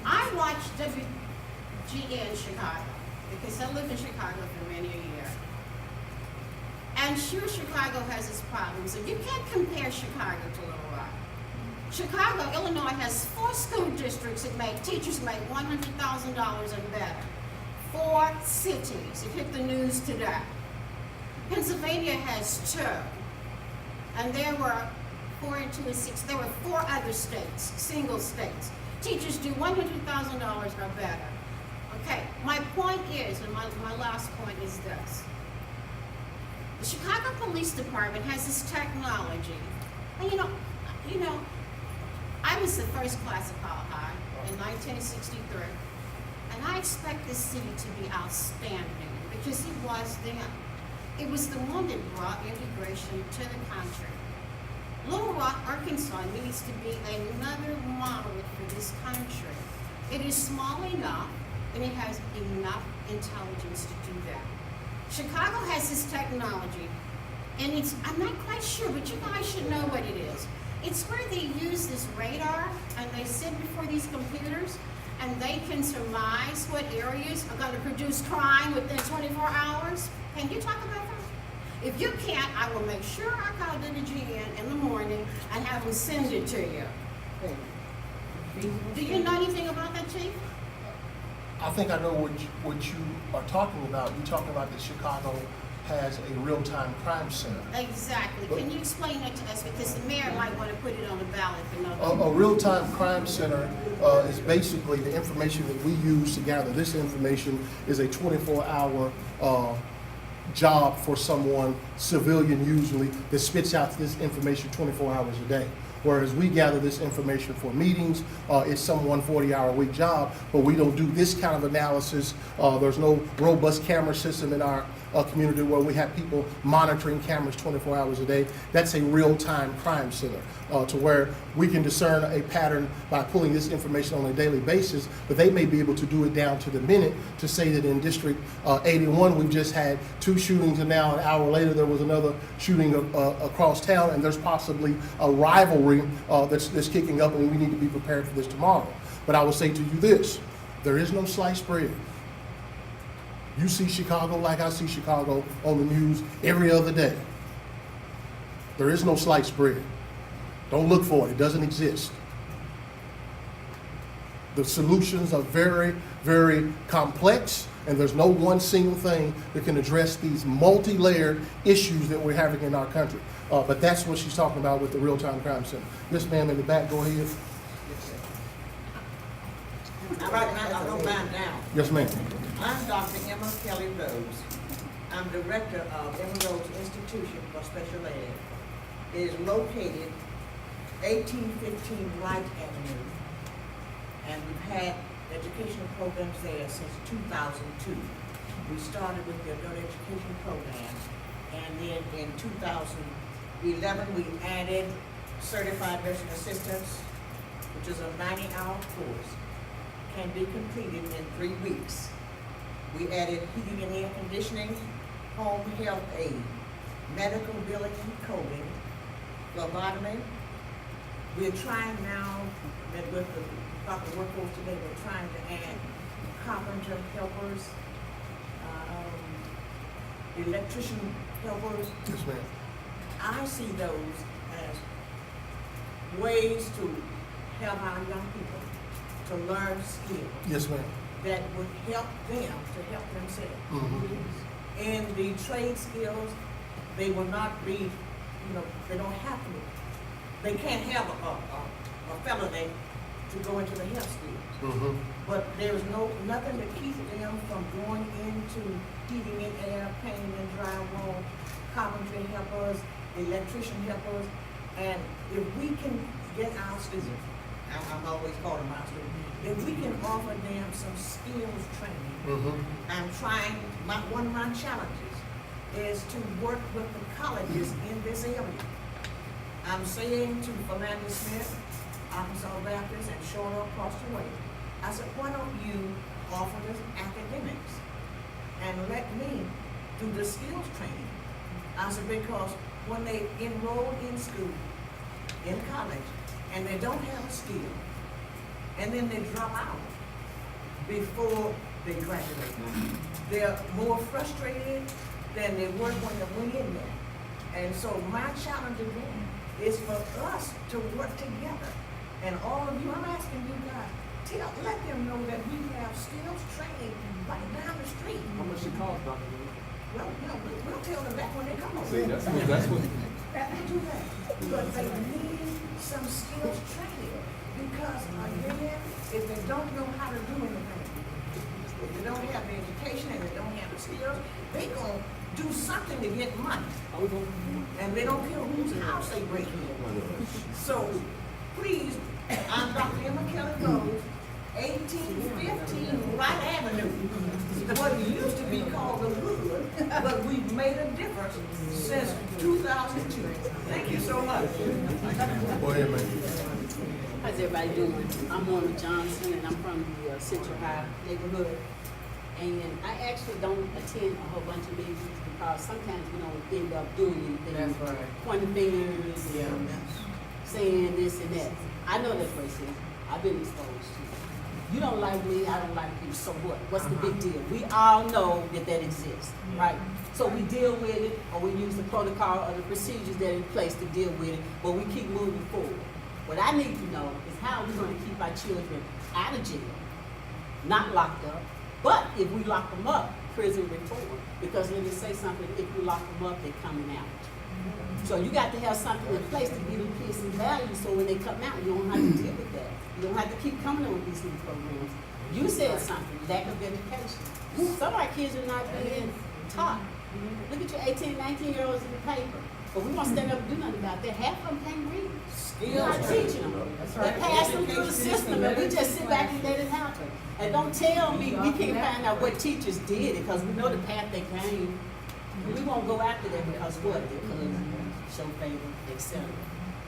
I watched WGN Chicago because I lived in Chicago for many a year. And sure, Chicago has its problems, and you can't compare Chicago to Little Rock. Chicago, Illinois has 4 school districts that teachers make $100,000 and better. 4 cities. It hit the news today. Pennsylvania has 2. And there were 4 and 2 and 6. There were 4 other states, single states. Teachers do $100,000 or better. Okay, my point is, and my last point is this. The Chicago Police Department has this technology. And you know, I was the first class of Powell High in 1963. And I expect this city to be outstanding because it was then. It was the one that brought integration to the country. Little Rock, Arkansas needs to be another model for this country. It is small enough and it has enough intelligence to do that. Chicago has this technology, and I'm not quite sure, but you guys should know what it is. It's where they use this radar and they sit before these computers and they can surmise what areas are going to produce crime within 24 hours. Can you talk about that? If you can't, I will make sure I call WGN in the morning and have them send it to you. Do you know anything about that, Chief? I think I know what you are talking about. You're talking about the Chicago has a real-time crime center. Exactly. Can you explain that to us? Because the mayor might want to put it on the ballot for another. A real-time crime center is basically the information that we use to gather this information is a 24-hour job for someone, civilian usually, that spits out this information 24 hours a day. Whereas we gather this information for meetings, it's some 140-hour-a-week job, but we don't do this kind of analysis. There's no robust camera system in our community where we have people monitoring cameras 24 hours a day. That's a real-time crime center to where we can discern a pattern by pulling this information on a daily basis, but they may be able to do it down to the minute to say that in District 81 we've just had 2 shootings and now an hour later there was another shooting across town, and there's possibly a rivalry that's kicking up, and we need to be prepared for this tomorrow. But I will say to you this, there is no sliced bread. You see Chicago like I see Chicago on the news every other day. There is no sliced bread. Don't look for it. It doesn't exist. The solutions are very, very complex, and there's no one single thing that can address these multi-layered issues that we're having in our country. But that's what she's talking about with the real-time crime center. Yes, ma'am, in the back, go ahead. Right now, I don't mind now. Yes, ma'am. I'm Dr. Emma Kelly Rose. I'm director of Emma Rose Institution for Special Ed. It is located 1815 Wright Avenue, and we've had educational programs there since 2002. We started with the adult education program, and then in 2011 we added certified nursing assistants, which is a 90-hour course, can be completed in 3 weeks. We added heating and air conditioning, home health aid, medical billing and coding, phlebotomy. We're trying now, that with the proper workforce today, we're trying to add carpenter helpers, electrician helpers. Yes, ma'am. I see those as ways to help our young people to learn skills Yes, ma'am. that would help them to help themselves. Mm-hmm. And the trade skills, they will not be, they don't have to. They can't have a felony to go into the health skills. Mm-hmm. But there's nothing to keep them from going into heating and air, painting and drywall, carpentry helpers, electrician helpers. And if we can get our students, I'm always calling my students, if we can offer them some skills training, Mm-hmm. I'm trying, one of my challenges is to work with the colleges in this area. I'm saying to Philander Smith, Arkansas Baptist, and Shorter across the way, I said, why don't you offer this academics and let me do the skills training? I said, because when they enroll in school, in college, and they don't have a skill, and then they drop out before they graduate, they're more frustrated than they were when they went in there. And so my challenge again is for us to work together. And all of you, I'm asking you guys, let them know that we have skills training right down the street. How much it cost, Dr. Lee? Well, we'll tell them that when they come over. See, that's what. We'll do that. But they need some skills training, because again, if they don't know how to do anything, if they don't have the education and they don't have the skills, they gonna do something to get money. And they don't care whose house they break in. So, please, I'm Dr. Emma Kelly Rose, 1815 Wright Avenue. What used to be called the Hood, but we've made a difference since 2002. Thank you so much. Go ahead, man. How's everybody doing? I'm Maureen Johnson, and I'm from the Central High neighborhood. And I actually don't attend a whole bunch of meetings because sometimes we don't end up doing anything. That's right. Pointing fingers, saying this and that. I know that person. I've been exposed to it. You don't like me, I don't like you, so what? What's the big deal? We all know that exists, right? So we deal with it, or we use the protocol or the procedures that are in place to deal with it, but we keep moving forward. What I need to know is how we're going to keep our children out of jail, not locked up, but if we lock them up, prison reform. Because let me say something, if you lock them up, they're coming out. So you got to have something in place to give them kids some value, so when they come out, you don't have to deal with that. You don't have to keep coming on with these new programs. You said something, lack of education. Some of our kids are not being taught. Look at your 18, 19-year-olds in the paper. But we won't stand up and do nothing about that. Half of them can't read. We're not teaching them. They pass them through the system, and we just sit back and let it happen. And don't tell me we can't find out what teachers did, because we know the path they came. We won't go after them because what? Because show favor, etc.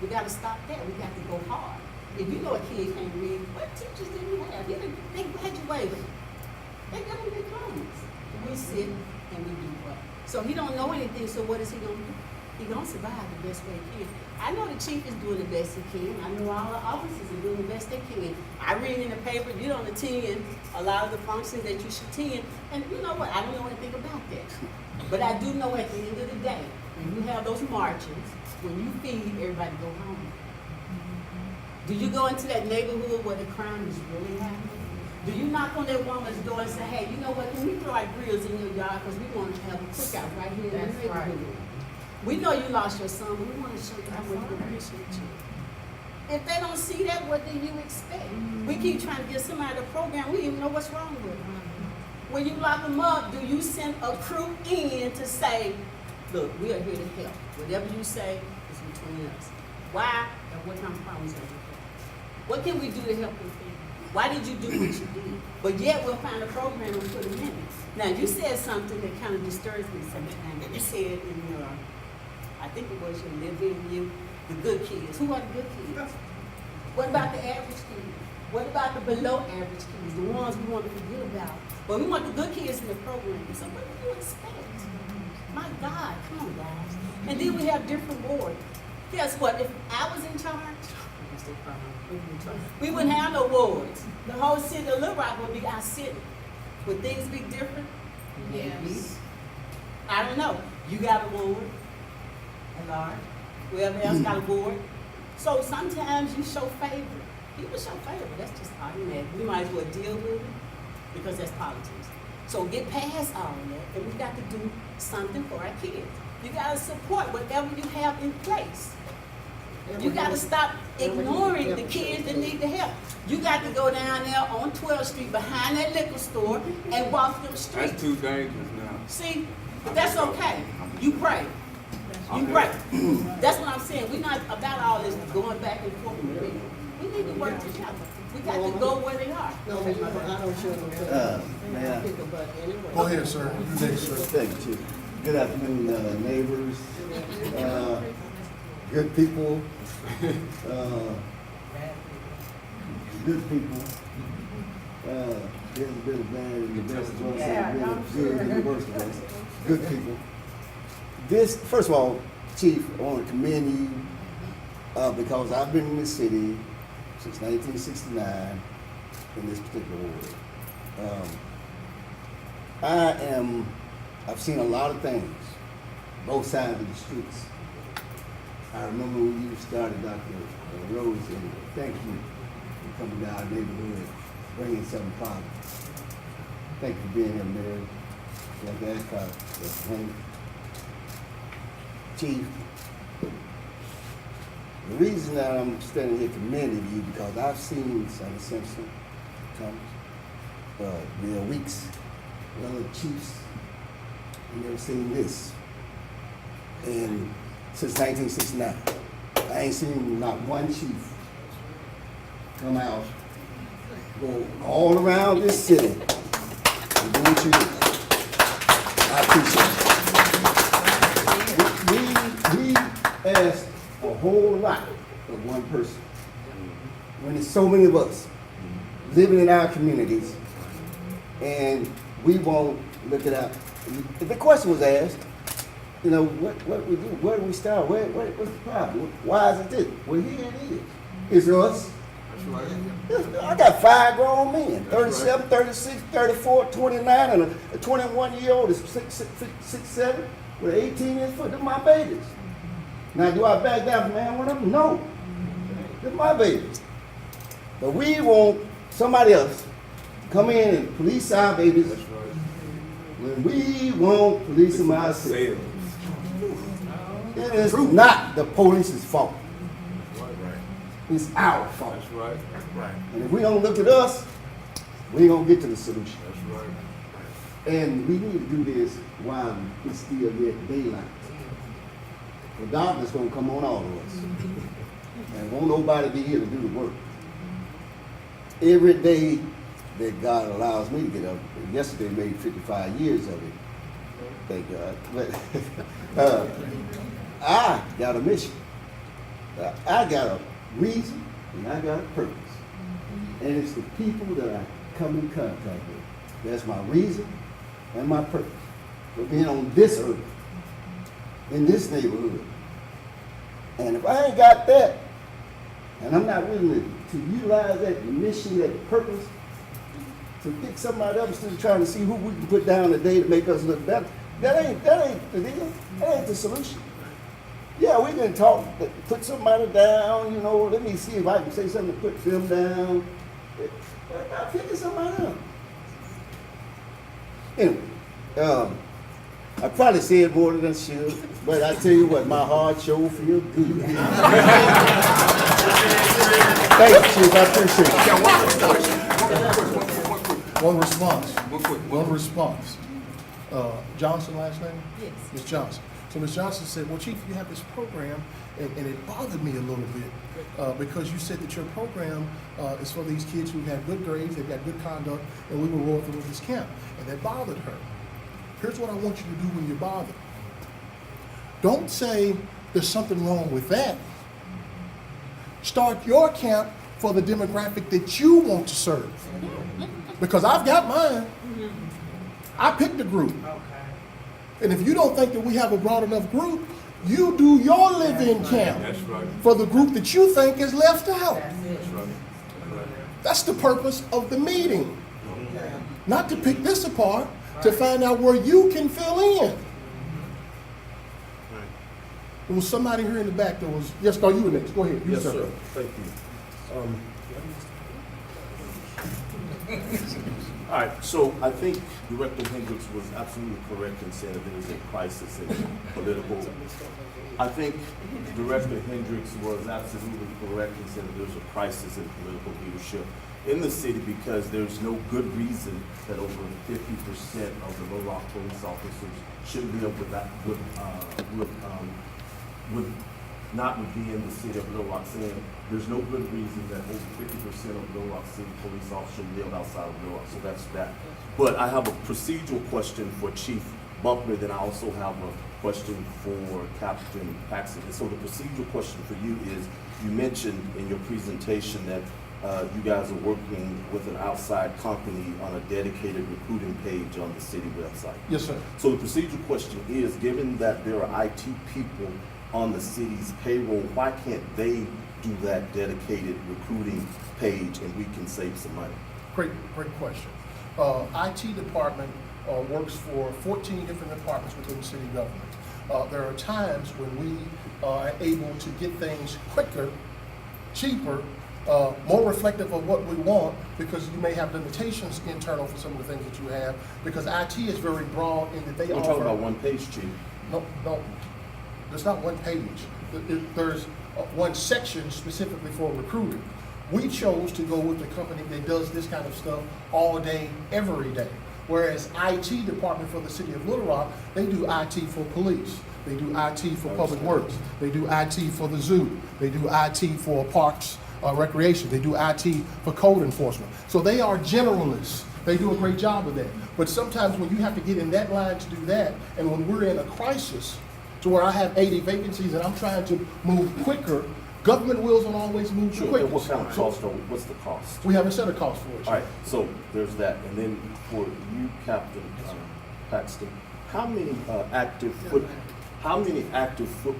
We got to stop that. We got to go hard. If you know a kid can't read, what teachers did we have? They graduated. They got them diplomas. We sit and we do what? So he don't know anything, so what is he going to do? He gonna survive the best way he can. I know the chief is doing the best he can. I know all the officers are doing the best they can. I read in the paper, you don't attend a lot of the functions that you should attend. And you know what? I don't know anything about that. But I do know at the end of the day, when you have those marches, when you feed, everybody go home. Do you go into that neighborhood where the crime is really happening? Do you knock on that woman's door and say, hey, you know what? Can we throw our grills in your yard because we want to have a cookout right here in the neighborhood? We know you lost your son, but we want to show you how much we appreciate you. If they don't see that, what do you expect? We keep trying to get somebody to program. We don't even know what's wrong with them. When you lock them up, do you send a crew in to say, look, we are here to help. Whatever you say is between us. Why and what kind of problems are you having? What can we do to help your family? Why did you do what you did? But yet we'll find a program and put them in it. Now, you said something that kind of disturbs me sometimes. You said in your, I think it was your living you, the good kids. Who are the good kids? What about the average kids? What about the below average kids, the ones we want to forget about? But we want the good kids in the program. So what do you expect? My God, come on, guys. And then we have different boards. Guess what? If I was in charge, we wouldn't have no wards. The whole city of Little Rock would be our city. Would things be different? Yes. I don't know. You got a ward, a large. Whoever else got a ward. So sometimes you show favor. People show favor. That's just automatic. We might as well deal with it because that's politics. So get past all of that, and we've got to do something for our kids. You got to support whatever you have in place. You got to stop ignoring the kids that need the help. You got to go down there on 12th Street behind that liquor store and walk them streets. That's too dangerous now. See, but that's okay. You pray. You pray. That's what I'm saying. We're not about all this going back and forth with people. We need to work together. We got to go where they are. No, Ms. Michael, I don't show no man. pick a butt anyway. Go ahead, sir. You next, sir. Thank you. Good afternoon, neighbors, good people, good people. There's a bit of bad and the best of us, and a bit of good and the worst of us. Good people. This, first of all, Chief, I want to commend you because I've been in this city since 1969 in this particular ward. I've seen a lot of things, both sides of the streets. I remember when you started, Dr. Rose, and thank you for coming to our neighborhood, bringing some problems. Thank you for being here, Mayor. Like I asked Chief, the reason that I'm standing here commending you because I've seen Senator Simpson come, Bill Weeks, other chiefs. I've never seen this. And since 1969, I ain't seen not one chief come out, go all around this city and do what you do. I appreciate it. We asked a whole lot of one person. When there's so many of us living in our communities, and we won't look it up. The question was asked, you know, what we do? Where do we start? What's the problem? Why is it this? Well, here it is. It's us. That's right. I got 5 grown men, 37, 36, 34, 29, and a 21-year-old is 6'7", with 18 years foot. They're my babies. Now, do I back down from any one of them? No. They're my babies. But we want somebody else to come in and police our babies. That's right. when we want policing ourselves, it is not the police's fault. It's our fault. That's right. Right. And if we don't look at us, we ain't gonna get to the solution. That's right. And we need to do this while it's still yet daylight. The darkness gonna come on all of us. And won't nobody be here to do the work. Every day that God allows me to get up, yesterday made 55 years of it, thank God. But I got a mission. I got a reason and I got a purpose. And it's the people that I come in contact with. That's my reason and my purpose for being on this earth, in this neighborhood. And if I ain't got that, and I'm not willing to utilize that mission, that purpose, to pick somebody else to trying to see who we can put down today to make us look better, that ain't the deal. That ain't the solution. Yeah, we can talk, put somebody down, you know, let me see if I can say something to put them down. What about picking somebody up? Anyway, I probably said more than I should, but I tell you what, my heart sure feels good. Thank you, Chief, I appreciate it. One response. Johnson last name? Yes. Ms. Johnson. So Ms. Johnson said, well, Chief, you have this program, and it bothered me a little bit because you said that your program is for these kids who have good grades, they've got good conduct, and we will roll through this camp. And that bothered her. Here's what I want you to do when you're bothered. Don't say there's something wrong with that. Start your camp for the demographic that you want to serve. Because I've got mine. I picked a group. And if you don't think that we have a broad enough group, you do your live-in camp for the group that you think is left out. That's the purpose of the meeting. Not to pick this apart, to find out where you can fill in. There was somebody here in the back that was, yes, go, you were next. Go ahead. Yes, sir. Thank you. All right, so I think Director Hendricks was absolutely correct in saying that there is a crisis in political. I think Director Hendricks was absolutely correct in saying that there's a crisis in political leadership in the city because there's no good reason that over 50% of the Little Rock police officers shouldn't be able to not would be in the city of Little Rock, saying there's no good reason that over 50% of Little Rock City police officers live outside of Little Rock. So that's that. But I have a procedural question for Chief Buckner, then I also have a question for Captain Paxton. And so the procedural question for you is, you mentioned in your presentation that you guys are working with an outside company on a dedicated recruiting page on the city website. Yes, sir. So the procedural question is, given that there are IT people on the city's payroll, why can't they do that dedicated recruiting page and we can save some money? Great question. IT department works for 14 different departments within the city government. There are times when we are able to get things quicker, cheaper, more reflective of what we want, because you may have limitations internal for some of the things that you have, because IT is very broad in that they We're offer. talking about one page, Chief. No, there's not one page. There's one section specifically for recruiting. We chose to go with the company that does this kind of stuff all day, every day. Whereas IT department for the city of Little Rock, they do IT for police. They do IT for public works. They do IT for the zoo. They do IT for parks, recreation. They do IT for code enforcement. So they are generalists. They do a great job of that. But sometimes when you have to get in that line to do that, and when we're in a crisis, to where I have 80 vacancies and I'm trying to move quicker, government wheels don't always move Sure. quicker. What kind of cost, or what's the cost? We haven't set a cost for it. All right, so there's that. And then for you, Captain Paxton, how many active foot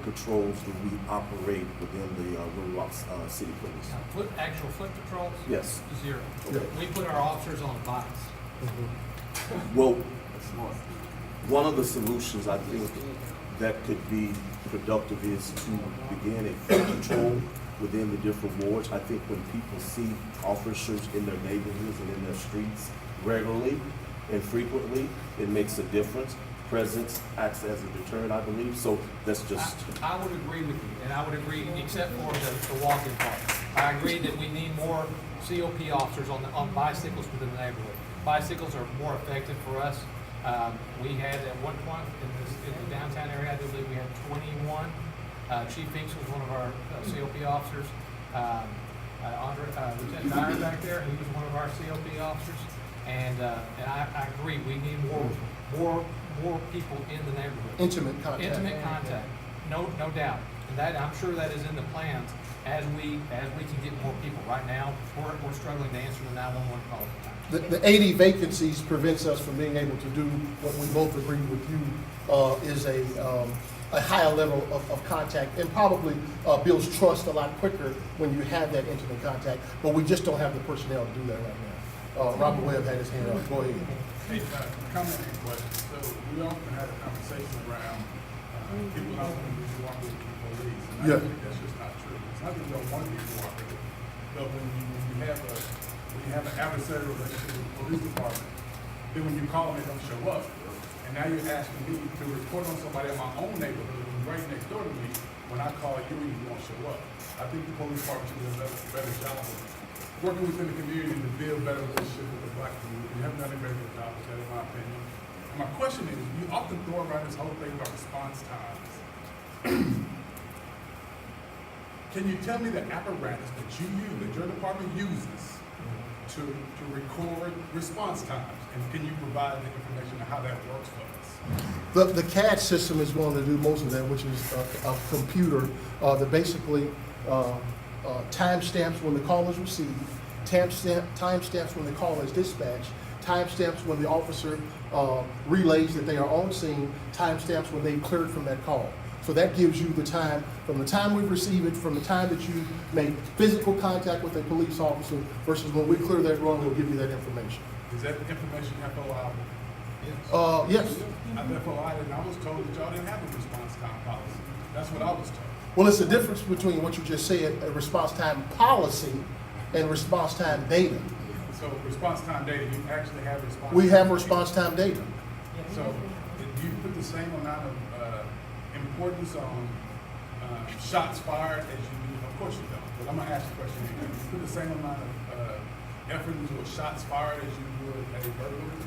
patrols do we operate within the Little Rock City Police? Actual foot patrols? Yes. 0. Yeah. We put our officers on bikes. Well, one of the solutions I think that could be productive is to begin a foot patrol within the different wards. I think when people see officers in their neighborhoods and in their streets regularly, infrequently, it makes a difference. Presence acts as a deterrent, I believe, so that's just. I would agree with you, and I would agree, except for the walking part. I agree that we need more COP officers on bicycles within the neighborhood. Bicycles are more effective for us. We had at one point in the downtown area, I do believe we had 21. Chief Finks was one of our COP officers. Lieutenant Dyer back there, he was one of our COP officers. And I agree, we need more people in the neighborhood. Intimate contact. Intimate contact, no doubt. And that, I'm sure that is in the plans as we can get more people. Right now, we're struggling to answer the 911 calls at times. The 80 vacancies prevents us from being able to do what we both agree with you is a higher level of contact, and probably builds trust a lot quicker when you have that intimate contact, but we just don't have the personnel to do that right now. Robert Webb had his hand up. Go ahead. Hey, comment and question. So we often have a conversation around people not wanting to be cooperative with the police. And I think that's just not true. It's not that we don't want to be cooperative, but when you have an adversarial relationship with the police department, then when you call them, they don't show up. And now you're asking me to report on somebody in my own neighborhood who's right next door to me. When I call you and you won't show up. I think the police department should do a better job of working within the community to build better relationships with the black community. We haven't done a very good job with that, in my opinion. And my question is, you often throw around this whole thing about response times. Can you tell me the apparatus that you use, that your department uses to record response times? And can you provide the information on how that works for us? The CAD system is going to do most of that, which is a computer that basically timestamps when the call is received, timestamps when the call is dispatched, timestamps when the officer relays that they are on scene, timestamps when they cleared from that call. So that gives you the time, from the time we receive it, from the time that you make physical contact with a police officer versus when we clear that run, we'll give you that information. Is that information FOI? Yes. I'm FOI, and I was told that y'all didn't have a response time policy. That's what I was told. Well, it's the difference between what you just said, a response time policy and response time data. So response time data, you actually have response. We have response time data. So do you put the same amount of importance on shots fired as you do? Of course you don't. But I'm gonna ask the question again. Do you put the same amount of effort into a shots fired as you would at a burglary?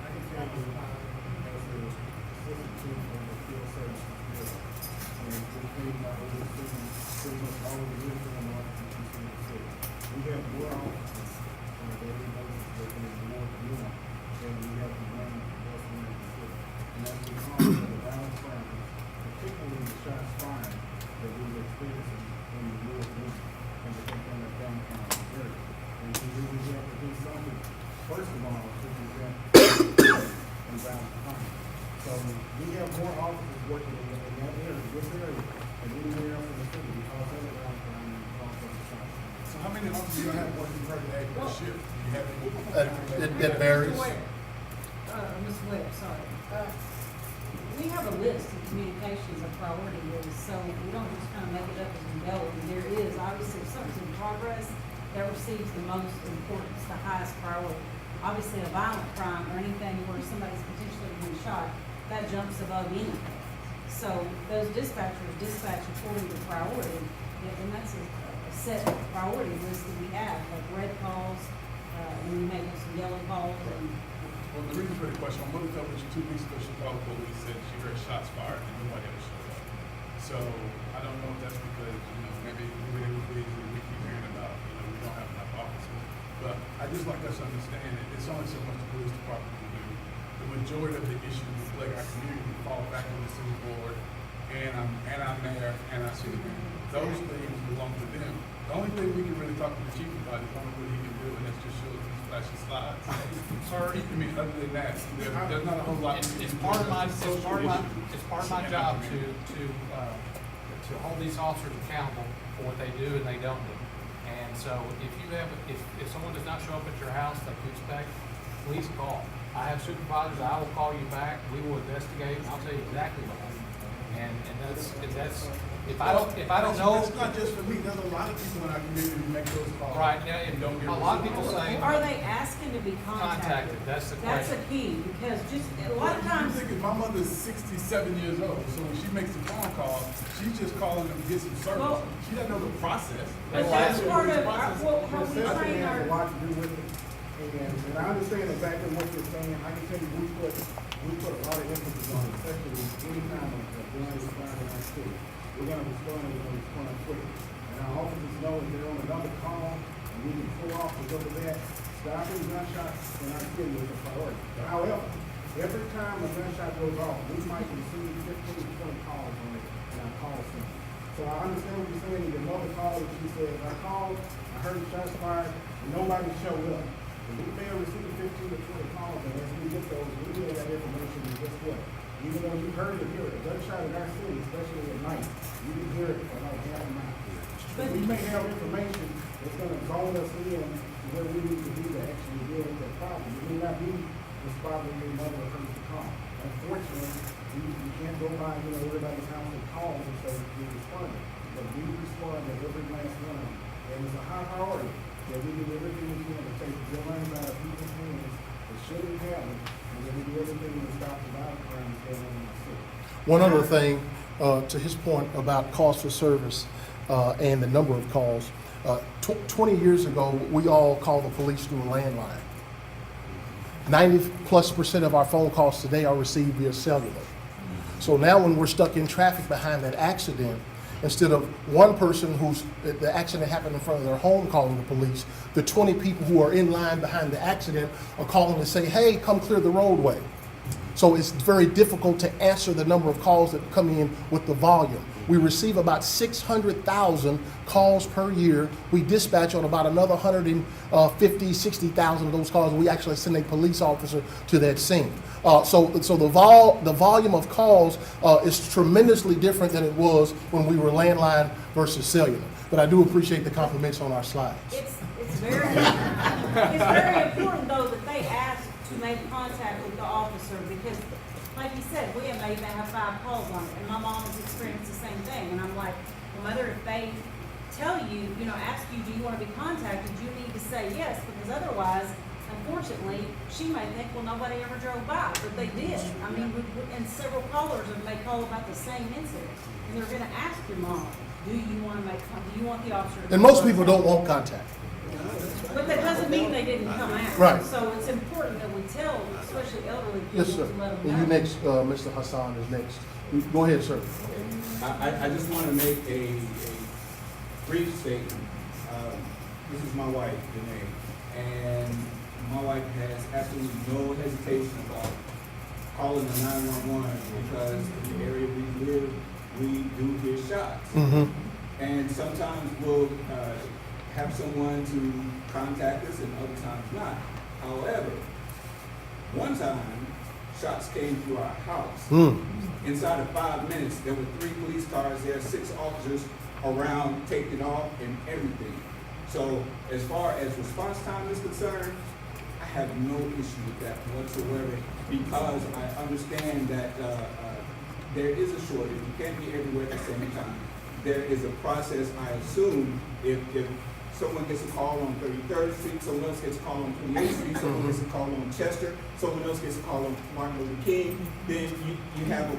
I can tell you, as a assistant chief of the field service, and this thing that we're seeing pretty much all of the years in the market in the city. We have more officers on a daily basis working in more community than we have to run what's in the city. And that's because of the violent crimes, particularly the shots fired that we were experiencing in the rural community and in the downtown area. And so we have to do something, first of all, to prevent and violent crime. So we have more officers working in that area, this area, than anywhere else in the city because of the violent crime and because of the shots. So how many officers do you have working per day per shift? Do you have any? It varies. Ms. Webb, sorry. We have a list of communications of priority lists, so we don't just kind of make it up as we go. And there is, obviously, if something's in progress, that receives the most importance, the highest priority. Obviously, a violent crime or anything where somebody's potentially being shot, that jumps above anything. So those dispatchers dispatch according to priority, and that's a set priority list that we have, like red calls, and we may have some yellow calls, and Well, the reason for the question, I'm willing to tell you 2 weeks ago, she called the police, said she heard shots fired and nobody ever showed up. So I don't know if that's because, maybe we keep hearing about, we don't have enough officers. But I just like us to understand that it's only so much the police department can do. The majority of the issues that plague our community fall back on the city board and our mayor and our city manager. Those things belong to them. The only thing we can really talk to the chief about is only what he can do, and that's just show these flashy slides. Sir, I mean, other than that, there's not a whole lot. It's part of my job to hold these officers accountable for what they do and they don't do. And so if someone does not show up at your house like you expect, please call. I have supervisors, I will call you back, we will investigate, and I'll tell you exactly what happened. And that's If I don't know, It's not just for me, there's a lot of people in our community who make those calls. right, now, And don't get a lot of people response. say Are they asking to be contacted? contacted, that's the That's question. a key, because just, a lot of You times, think if my mother's 67 years old, so when she makes a phone call, she's just calling them to get some service. Well- She doesn't know the process. but Well, that's that's part of, process. well, how we That's train has our. a lot to do with it. And I understand exactly what you're saying. I can tell you, we put a lot of emphasis on it, especially any time of the gun is fired in our city. We're gonna respond and we're gonna respond quickly. And our officers know if they're on another call and we can pull off and go to that, stopping gunshots in our city is a priority. But however, every time a gunshot goes off, we might receive 15 to 20 calls on it in our call center. So I understand what you're saying. Your mother called and she said, I called, I heard shots fired, and nobody showed up. And we may have received 15 to 20 calls, and as we get those, we get that information, and guess what? Even though you heard it here, a gunshot in our city, especially at night, you can hear it for like half a mile. So we may have information that's gonna zone us in to where we need to be to actually deal with that problem. It may not be the spot where your mother heard the call. Unfortunately, you can't go by, everybody's house and calls and say we responded. But we respond to every last one of them. And it's a high priority that we do everything we can to take the lines out of people's hands that shouldn't happen, and that we do everything to stop the violent crimes going on in the city. One other thing, to his point about calls for service and the number of calls. 20 years ago, we all called the police through a landline. 90+% of our phone calls today are received via cellular. So now when we're stuck in traffic behind that accident, instead of one person the accident happened in front of their home calling the police, the 20 people who are in line behind the accident are calling to say, hey, come clear the roadway. So it's very difficult to answer the number of calls that come in with the volume. We receive about 600,000 calls per year. We dispatch on about another 150, 60,000 of those calls. We actually send a police officer to that scene. So the volume of calls is tremendously different than it was when we were landline versus cellular. But I do appreciate the compliments on our slides. It's very important though that they ask to make contact with the officer, because like you said, we may even have 5 calls on it, and my mom has experienced the same thing, and I'm like, well, mother, if they tell you, ask you, do you want to be contacted, you need to say yes, because otherwise, unfortunately, she may think, well, nobody ever drove by, but they did. I mean, and several callers may call about the same incident, and they're gonna ask your mom, do you want the officer to? And most people don't want contact. But that doesn't mean they didn't come out. Right. So it's important that we tell, especially elderly people, Yes, to sir. let them And know. you next, Mr. Hassan is next. Go ahead, sir. I just want to make a brief statement. This is my wife, Janae, and my wife has absolutely no hesitation about calling the 911 because in the area we live, we do hear shots. Mm-hmm. And sometimes we'll have someone to contact us and other times not. However, one time, shots came through our house. Mm. Inside of 5 minutes, there were 3 police cars there, 6 officers around, taking off and everything. So as far as response time is concerned, I have no issue with that whatsoever, because I understand that there is a shortage. You can't be everywhere at the same time. There is a process, I assume, if someone gets a call on 33rd Street, someone else gets a call on 28th Street, someone gets a call on Chester, someone else gets a call on Martin Luther King, then you have a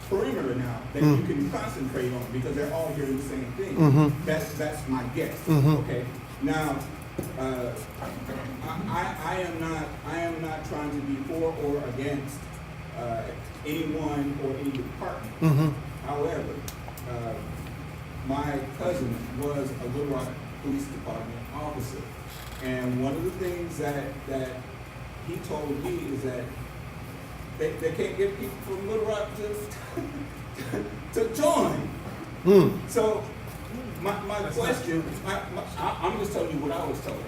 perimeter now that you can concentrate on, because they're all hearing the same thing. Mm-hmm. That's my guess. Mhm. Okay. Now, I am not trying to be for or against anyone or any department. Mm-hmm. However, my cousin was a Little Rock Police Department officer, and one of the things that he told me is that they can't get people from Little Rock to join. Mm. So my question, I'm just telling you what I was told.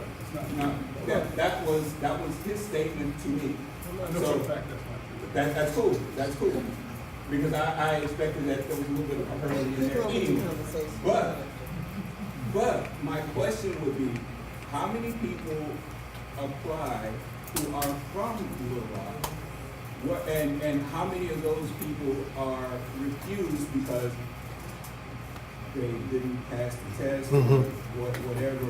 Now, that was his statement to me. So that's cool. That's cool. Because I expected that there was a little bit of hyperbole in there anyway. But my question would be, how many people apply who are from Little Rock? And how many of those people are refused because they didn't pass the test, Mhm. whatever.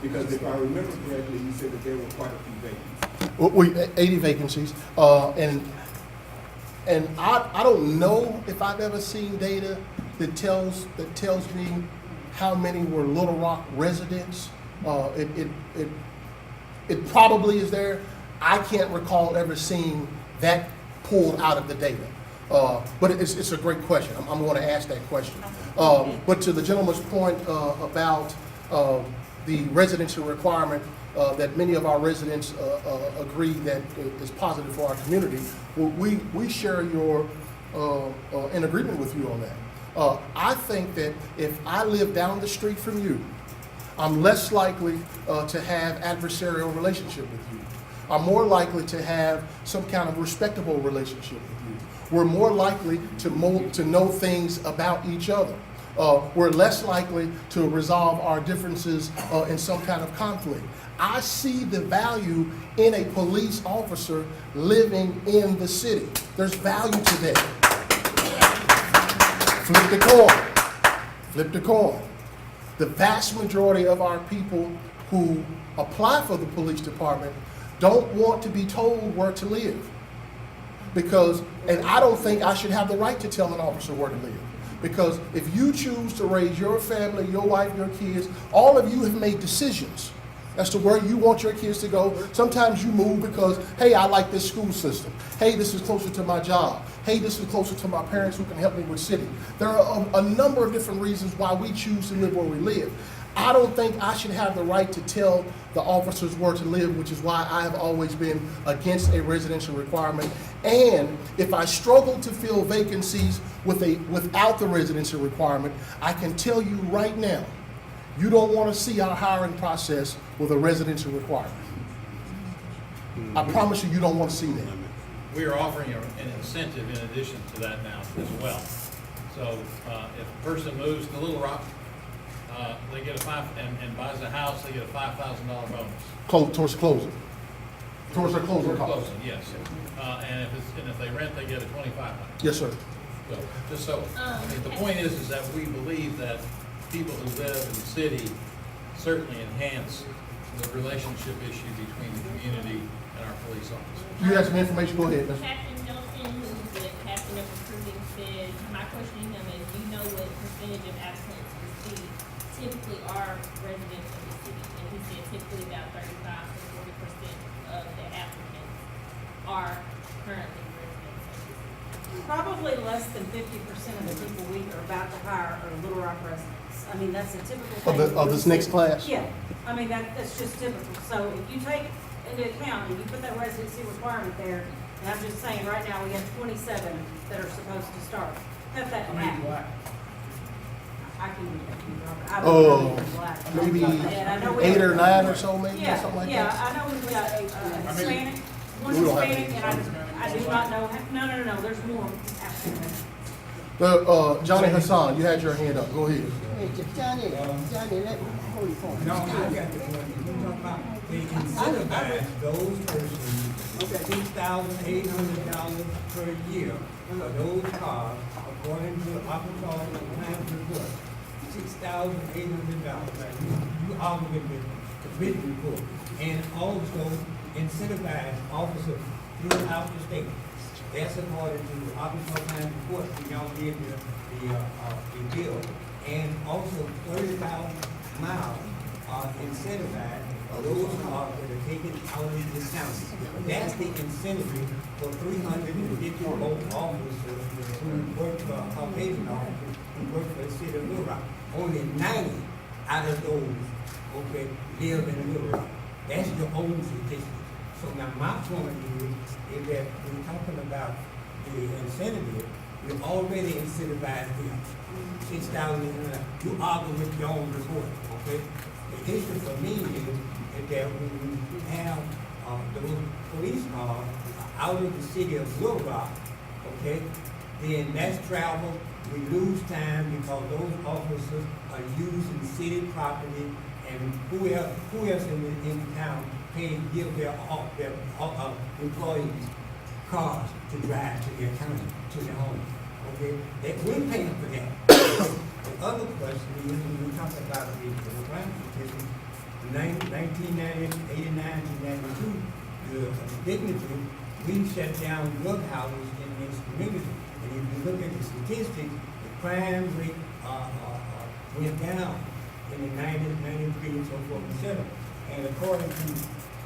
Because if I remember correctly, you said that there were quite a few vacancies. We 80 vacancies, and I don't know if I've ever seen data that tells me how many were Little Rock residents. It probably is there. I can't recall ever seeing that pulled out of the data. But it's a great question. I'm going to ask that question. But to the gentleman's point about the residency requirement, that many of our residents agree that is positive for our community, well, we share your in agreement with you on that. I think that if I live down the street from you, I'm less likely to have adversarial relationship with you. I'm more likely to have some kind of respectable relationship with you. We're more likely to know things about each other. We're less likely to resolve our differences in some kind of conflict. I see the value in a police officer living in the city. There's value to that. Flip the coin. Flip the coin. The vast majority of our people who apply for the police department don't want to be told where to live. And I don't think I should have the right to tell an officer where to live. Because if you choose to raise your family, your wife, your kids, all of you have made decisions as to where you want your kids to go. Sometimes you move because, hey, I like this school system. Hey, this is closer to my job. Hey, this is closer to my parents who can help me with city. There are a number of different reasons why we choose to live where we live. I don't think I should have the right to tell the officers where to live, which is why I have always been against a residential requirement. And if I struggle to fill vacancies without the residential requirement, I can tell you right now, you don't want to see our hiring process with a residential requirement. I promise you, you don't want to see that. We are offering an incentive in addition to that now as well. So if a person moves to Little Rock, they get and buys a house, they get a $5,000 bonus. Towards closing. Towards their closing Towards costs. closing, yes. And if they rent, they get a $2,500. Yes, sir. So, just so, I mean, the point is that we believe that people who live in the city certainly enhance the relationship issue between the community and our police officers. You have some information, go ahead, Mr. Captain Nelson, who's the captain of recruiting, said, my question to him is, do you know what percentage of applicants received typically are residents of the city? And he said typically about 35 to 40% of the applicants are currently residents of the city. Probably less than 50% of the people we are about to hire are Little Rock residents. I mean, that's a typical thing. Of this next class? Yeah, I mean, that's just typical. So if you take into account and you put that residency requirement there, and I'm just saying, right now, we have 27 that are supposed to start. Cut that in half. I can do that. I don't know if black. Maybe And I know we 8 have- or 9 or so, maybe, or Yeah, something like yeah, that? I know we've got Hispanic, one We don't have Hispanic, any. and I do not know, no, there's more African. Johnny Hassan, you had your hand up, go ahead. Hey, Johnny, let me hold your phone. No, I got the point. You talking about they incentivize those persons $6,800 per year for those cars, according to Arkansas Plans Report. $6,800. You obligate the bid report, and also incentivize officers throughout the state. That's according to Arkansas Plans Report. We y'all did the bill, and also 30,000 miles are incentivized for those cars that are taken out of the county. That's the incentive for 350 officers who work for Caucasian officers who work for the city of Little Rock. Only 90 out of those, okay, live in Little Rock. That's your own statistic. So now my point is that we're talking about the incentive. We already incentivized them. 6,000. You argue with your own report, okay? The issue for me is that when we have those police cars out of the city of Little Rock, okay, then that's travel. We lose time because those officers are using city property, and who else in town can give their employees cars to drive to their county, to their home. Okay, we're paying for that. The other question is, when we talk about the crime statistics, 1989 to 92, the dignity, we shut down drug houses in this community. And if you look at the statistics, the crime rate went down in the 90s, 93, and so forth and so on. And according to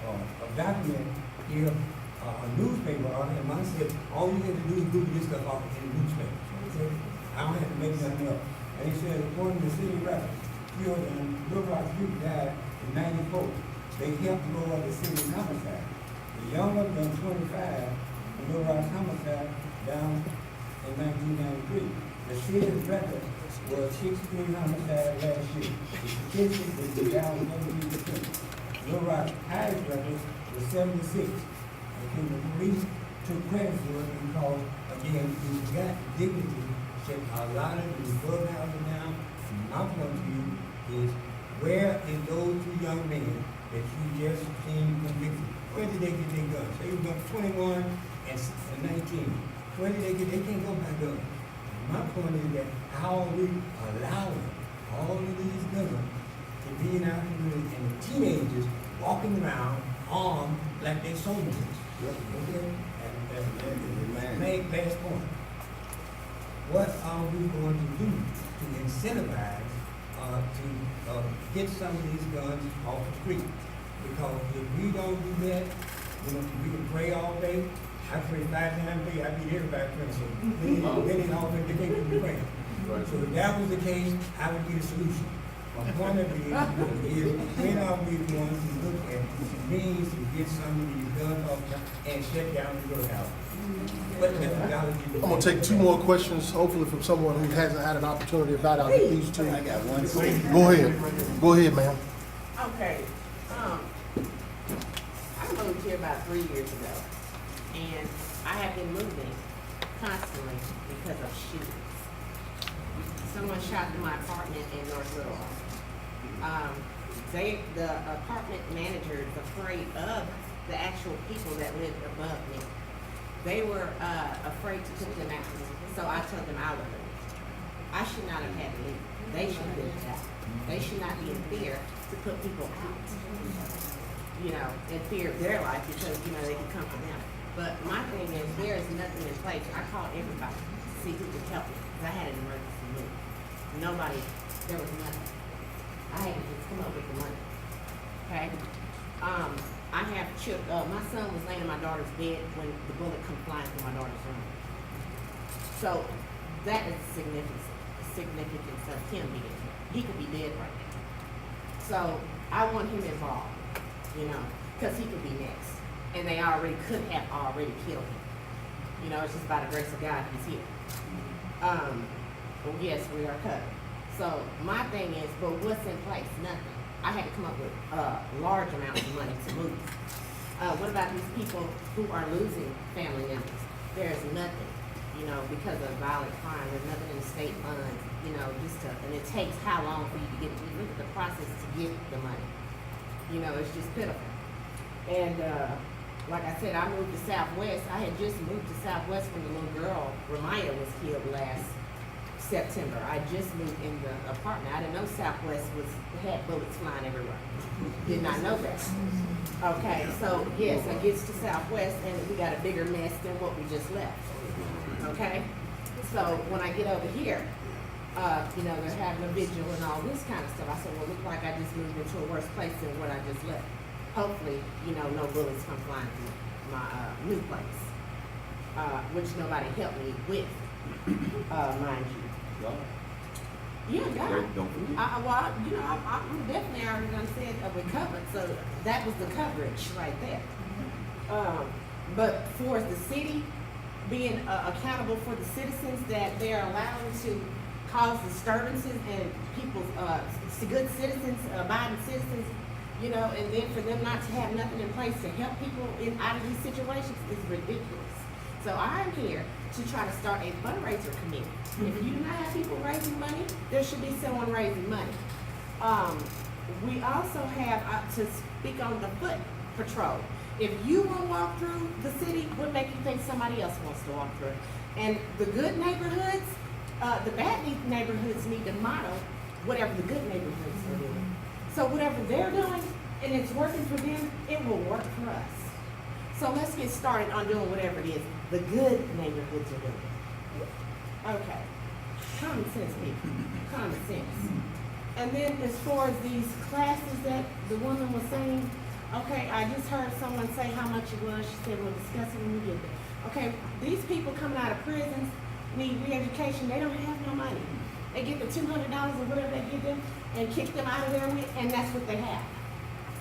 a document here, a newspaper article, mine said, all you have to do is Google this stuff off in the newspaper. Okay? I don't have to make nothing up. And he said, according to the city record, killed and Dunbar Community died in 94. They helped lower the city's homicide. The younger than 25, the Dunbar's homicide down in 1993. The city's record was 63 homicides last year. The statistics is down 1%. Dunbar's highest record was 76. Okay, the police took credit for it because, again, you got dignity. Shut a lot of these drug houses down. My point of view is, where is those two young men that you just seen convicted? Where did they get their guns? They were 21 and 19. Where did they get? They can't go by guns. My point is that how are we allowing all of these guns to be in our community and the teenagers walking around armed like they soldiers? Okay? And last point. What are we going to do to incentivize to get some of these guns off the street? Because if we don't do that, we can pray all day. I pray 5 times a day. I beat everybody praying. So then all day they can't be praying. So if that was the case, I would be the solution. My point of view is when are we going to look at means to get some of these guns off and shut down the drug house? I'm gonna take 2 more questions, hopefully from someone who hasn't had an opportunity. If not, I'll get these 2. I got one. Go ahead, ma'am. Okay, I moved here about 3 years ago, and I have been moving constantly because of shootings. Someone shot in my apartment in North Little Rock. The apartment manager is afraid of the actual people that lived above me. They were afraid to put them out, so I told them I would leave. I should not have had to leave. They should have been out. They should not be in fear to put people out, in fear of their life because, they can come for them. But my thing is, there is nothing in place. I called everybody to see who could help me, because I had an emergency move. There was nothing. I had to just come up with the money, okay? I have children, my son was laying in my daughter's bed when the bullet come flying through my daughter's room. So that is significance of him being here. He could be dead right now. So I want him involved, because he could be next. And they could have already killed him. It's just by the grace of God he's here. Well, yes, we are cut. So my thing is, but what's in place? Nothing. I had to come up with large amounts of money to move. What about these people who are losing family members? There's nothing, because of violent crime. There's nothing in the state funds, and it takes how long for you to get it. You look at the process to get the money. It's just pitiful. And like I said, I moved to Southwest. I had just moved to Southwest when the little girl, Ramaya, was killed last September. I just moved in the apartment. I didn't know Southwest had bullets flying everywhere. Did not know that. Okay, so yes, I get to Southwest and we got a bigger mess than what we just left. Okay, so when I get over here, they're having a vigil and all this kind of stuff. I said, well, look like I just moved into a worse place than what I just left. Hopefully, no bullets come flying through my new place, which nobody helped me with, mind you. Yeah, God. I'm definitely already done said recovered, so that was the coverage right there. But for the city being accountable for the citizens that they're allowing to cause disturbances and people's good citizens, abiding citizens, and then for them not to have nothing in place to help people out of these situations is ridiculous. So I'm here to try to start a fundraiser committee. If you do not have people raising money, there should be someone raising money. We also have to speak on the foot patrol. If you want to walk through the city, what makes you think somebody else wants to walk through? And the good neighborhoods, the bad neighborhoods need to model whatever the good neighborhoods are doing. So whatever they're doing, and it's working for them, it will work for us. So let's get started on doing whatever it is the good neighborhoods are doing. Okay, common sense, people, common sense. And then as far as these classes that the woman was saying, okay, I just heard someone say how much it was. She said, we'll discuss it when we get there. Okay, these people coming out of prisons need re-education. They don't have no money. They get the $200 or whatever they give them and kick them out of there with, and that's what they have.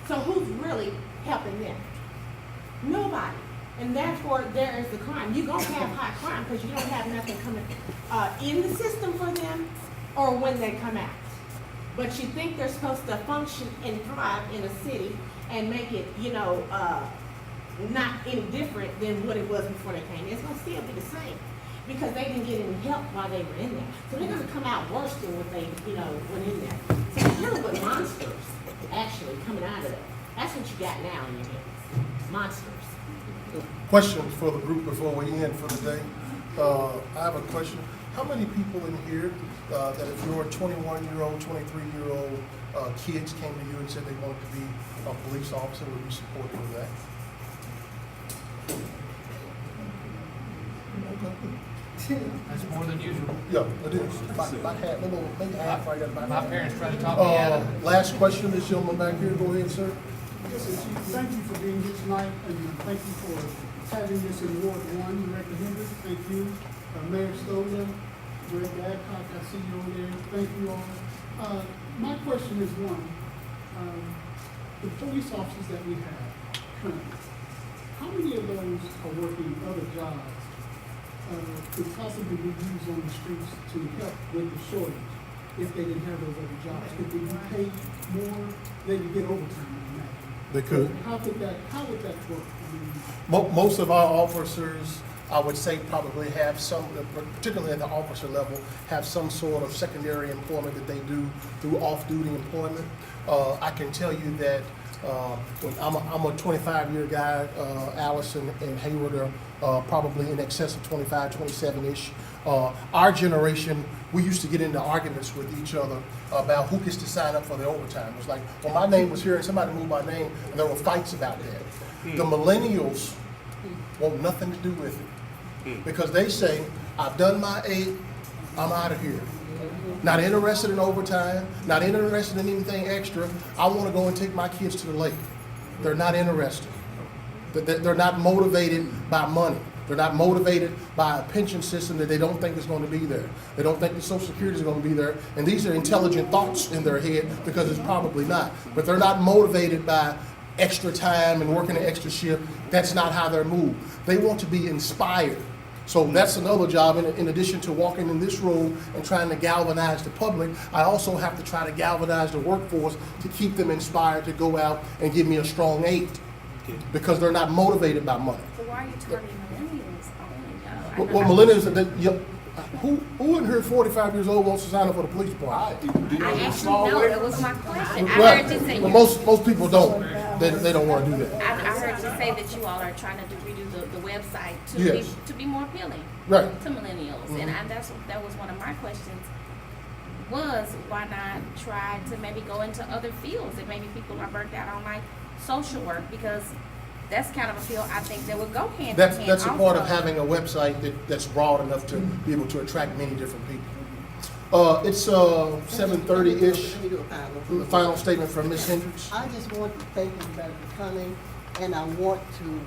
So who's really helping them? Nobody. And therefore, there is the crime. You're going to have high crime because you don't have nothing coming in the system for them or when they come out. But you think they're supposed to function and thrive in a city and make it, not any different than what it was before they came. It's going to still be the same because they didn't get any help while they were in there. So they're going to come out worse than what they, went in there. So you're dealing with monsters actually coming out of there. That's what you got now in your hands. Monsters. Questions for the group before we end for the day? I have a question. How many people in here that if your 21-year-old, 23-year-old kids came to you and said they wanted to be a police officer, would you support them with that? That's more than usual. Yeah, it is. About half, maybe half right at My parents tried to talk me out of it. Last question, this gentleman back here. Go ahead, sir. Yes, sir, Chief, thank you for being here tonight, and thank you for having this in Ward 1, Director Hendricks, thank you. Mayor Stover, Director Adcock, I see you over there, thank you all. My question is one, the police officers that we have currently, how many of those are working other jobs could possibly be used on the streets to help with the shortage if they didn't have those other jobs? Could they be paid more? They could get overtime on that. They could. How would that work? I mean, Most of our officers, I would say, probably have some, particularly at the officer level, have some sort of secondary employment that they do through off-duty employment. I can tell you that when I'm a 25-year guy. Allison and Hayward are probably in excess of 25, 27-ish. Our generation, we used to get into arguments with each other about who gets to sign up for the overtime. It was like, well, my name was here and somebody moved my name, and there were fights about that. The millennials want nothing to do with it because they say, I've done my 8, I'm out of here. Not interested in overtime, not interested in anything extra. I want to go and take my kids to the lake. They're not interested. They're not motivated by money. They're not motivated by a pension system that they don't think is going to be there. They don't think the Social Security is going to be there. And these are intelligent thoughts in their head because it's probably not. But they're not motivated by extra time and working an extra shift. That's not how they're moved. They want to be inspired. So that's another job. In addition to walking in this room and trying to galvanize the public, I also have to try to galvanize the workforce to keep them inspired to go out and give me a strong 8 because they're not motivated by money. So why are you targeting millennials only? Well, millennials, who in here 45 years old wants to sign up for the police department? I actually know, that was my question. I Well, heard you say, most people don't. They don't want to do that. I heard you say that you all are trying to redo the website Yes. to be more appealing Right. to millennials. And that was one of my questions, was why not try to maybe go into other fields that maybe people are burnt out on, like social work, because that's kind of a field I think that would go hand in hand. That's a part of also. having a website that's broad enough to be able to attract many different people. It's 7:30-ish. Let me do a final. Final statement from Ms. Hendricks. I just want to thank everybody for coming, and I want to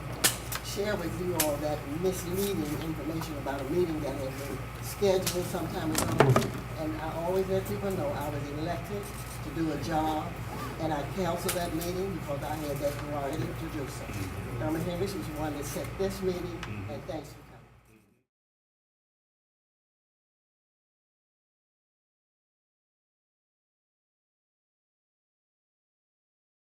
share with you all that misleading information about a meeting that had been scheduled some time ago. And I always let people know I was elected to do a job, and I canceled that meeting because I had that prerogative to do so. Hendricks was the one that set this meeting, and thanks for coming.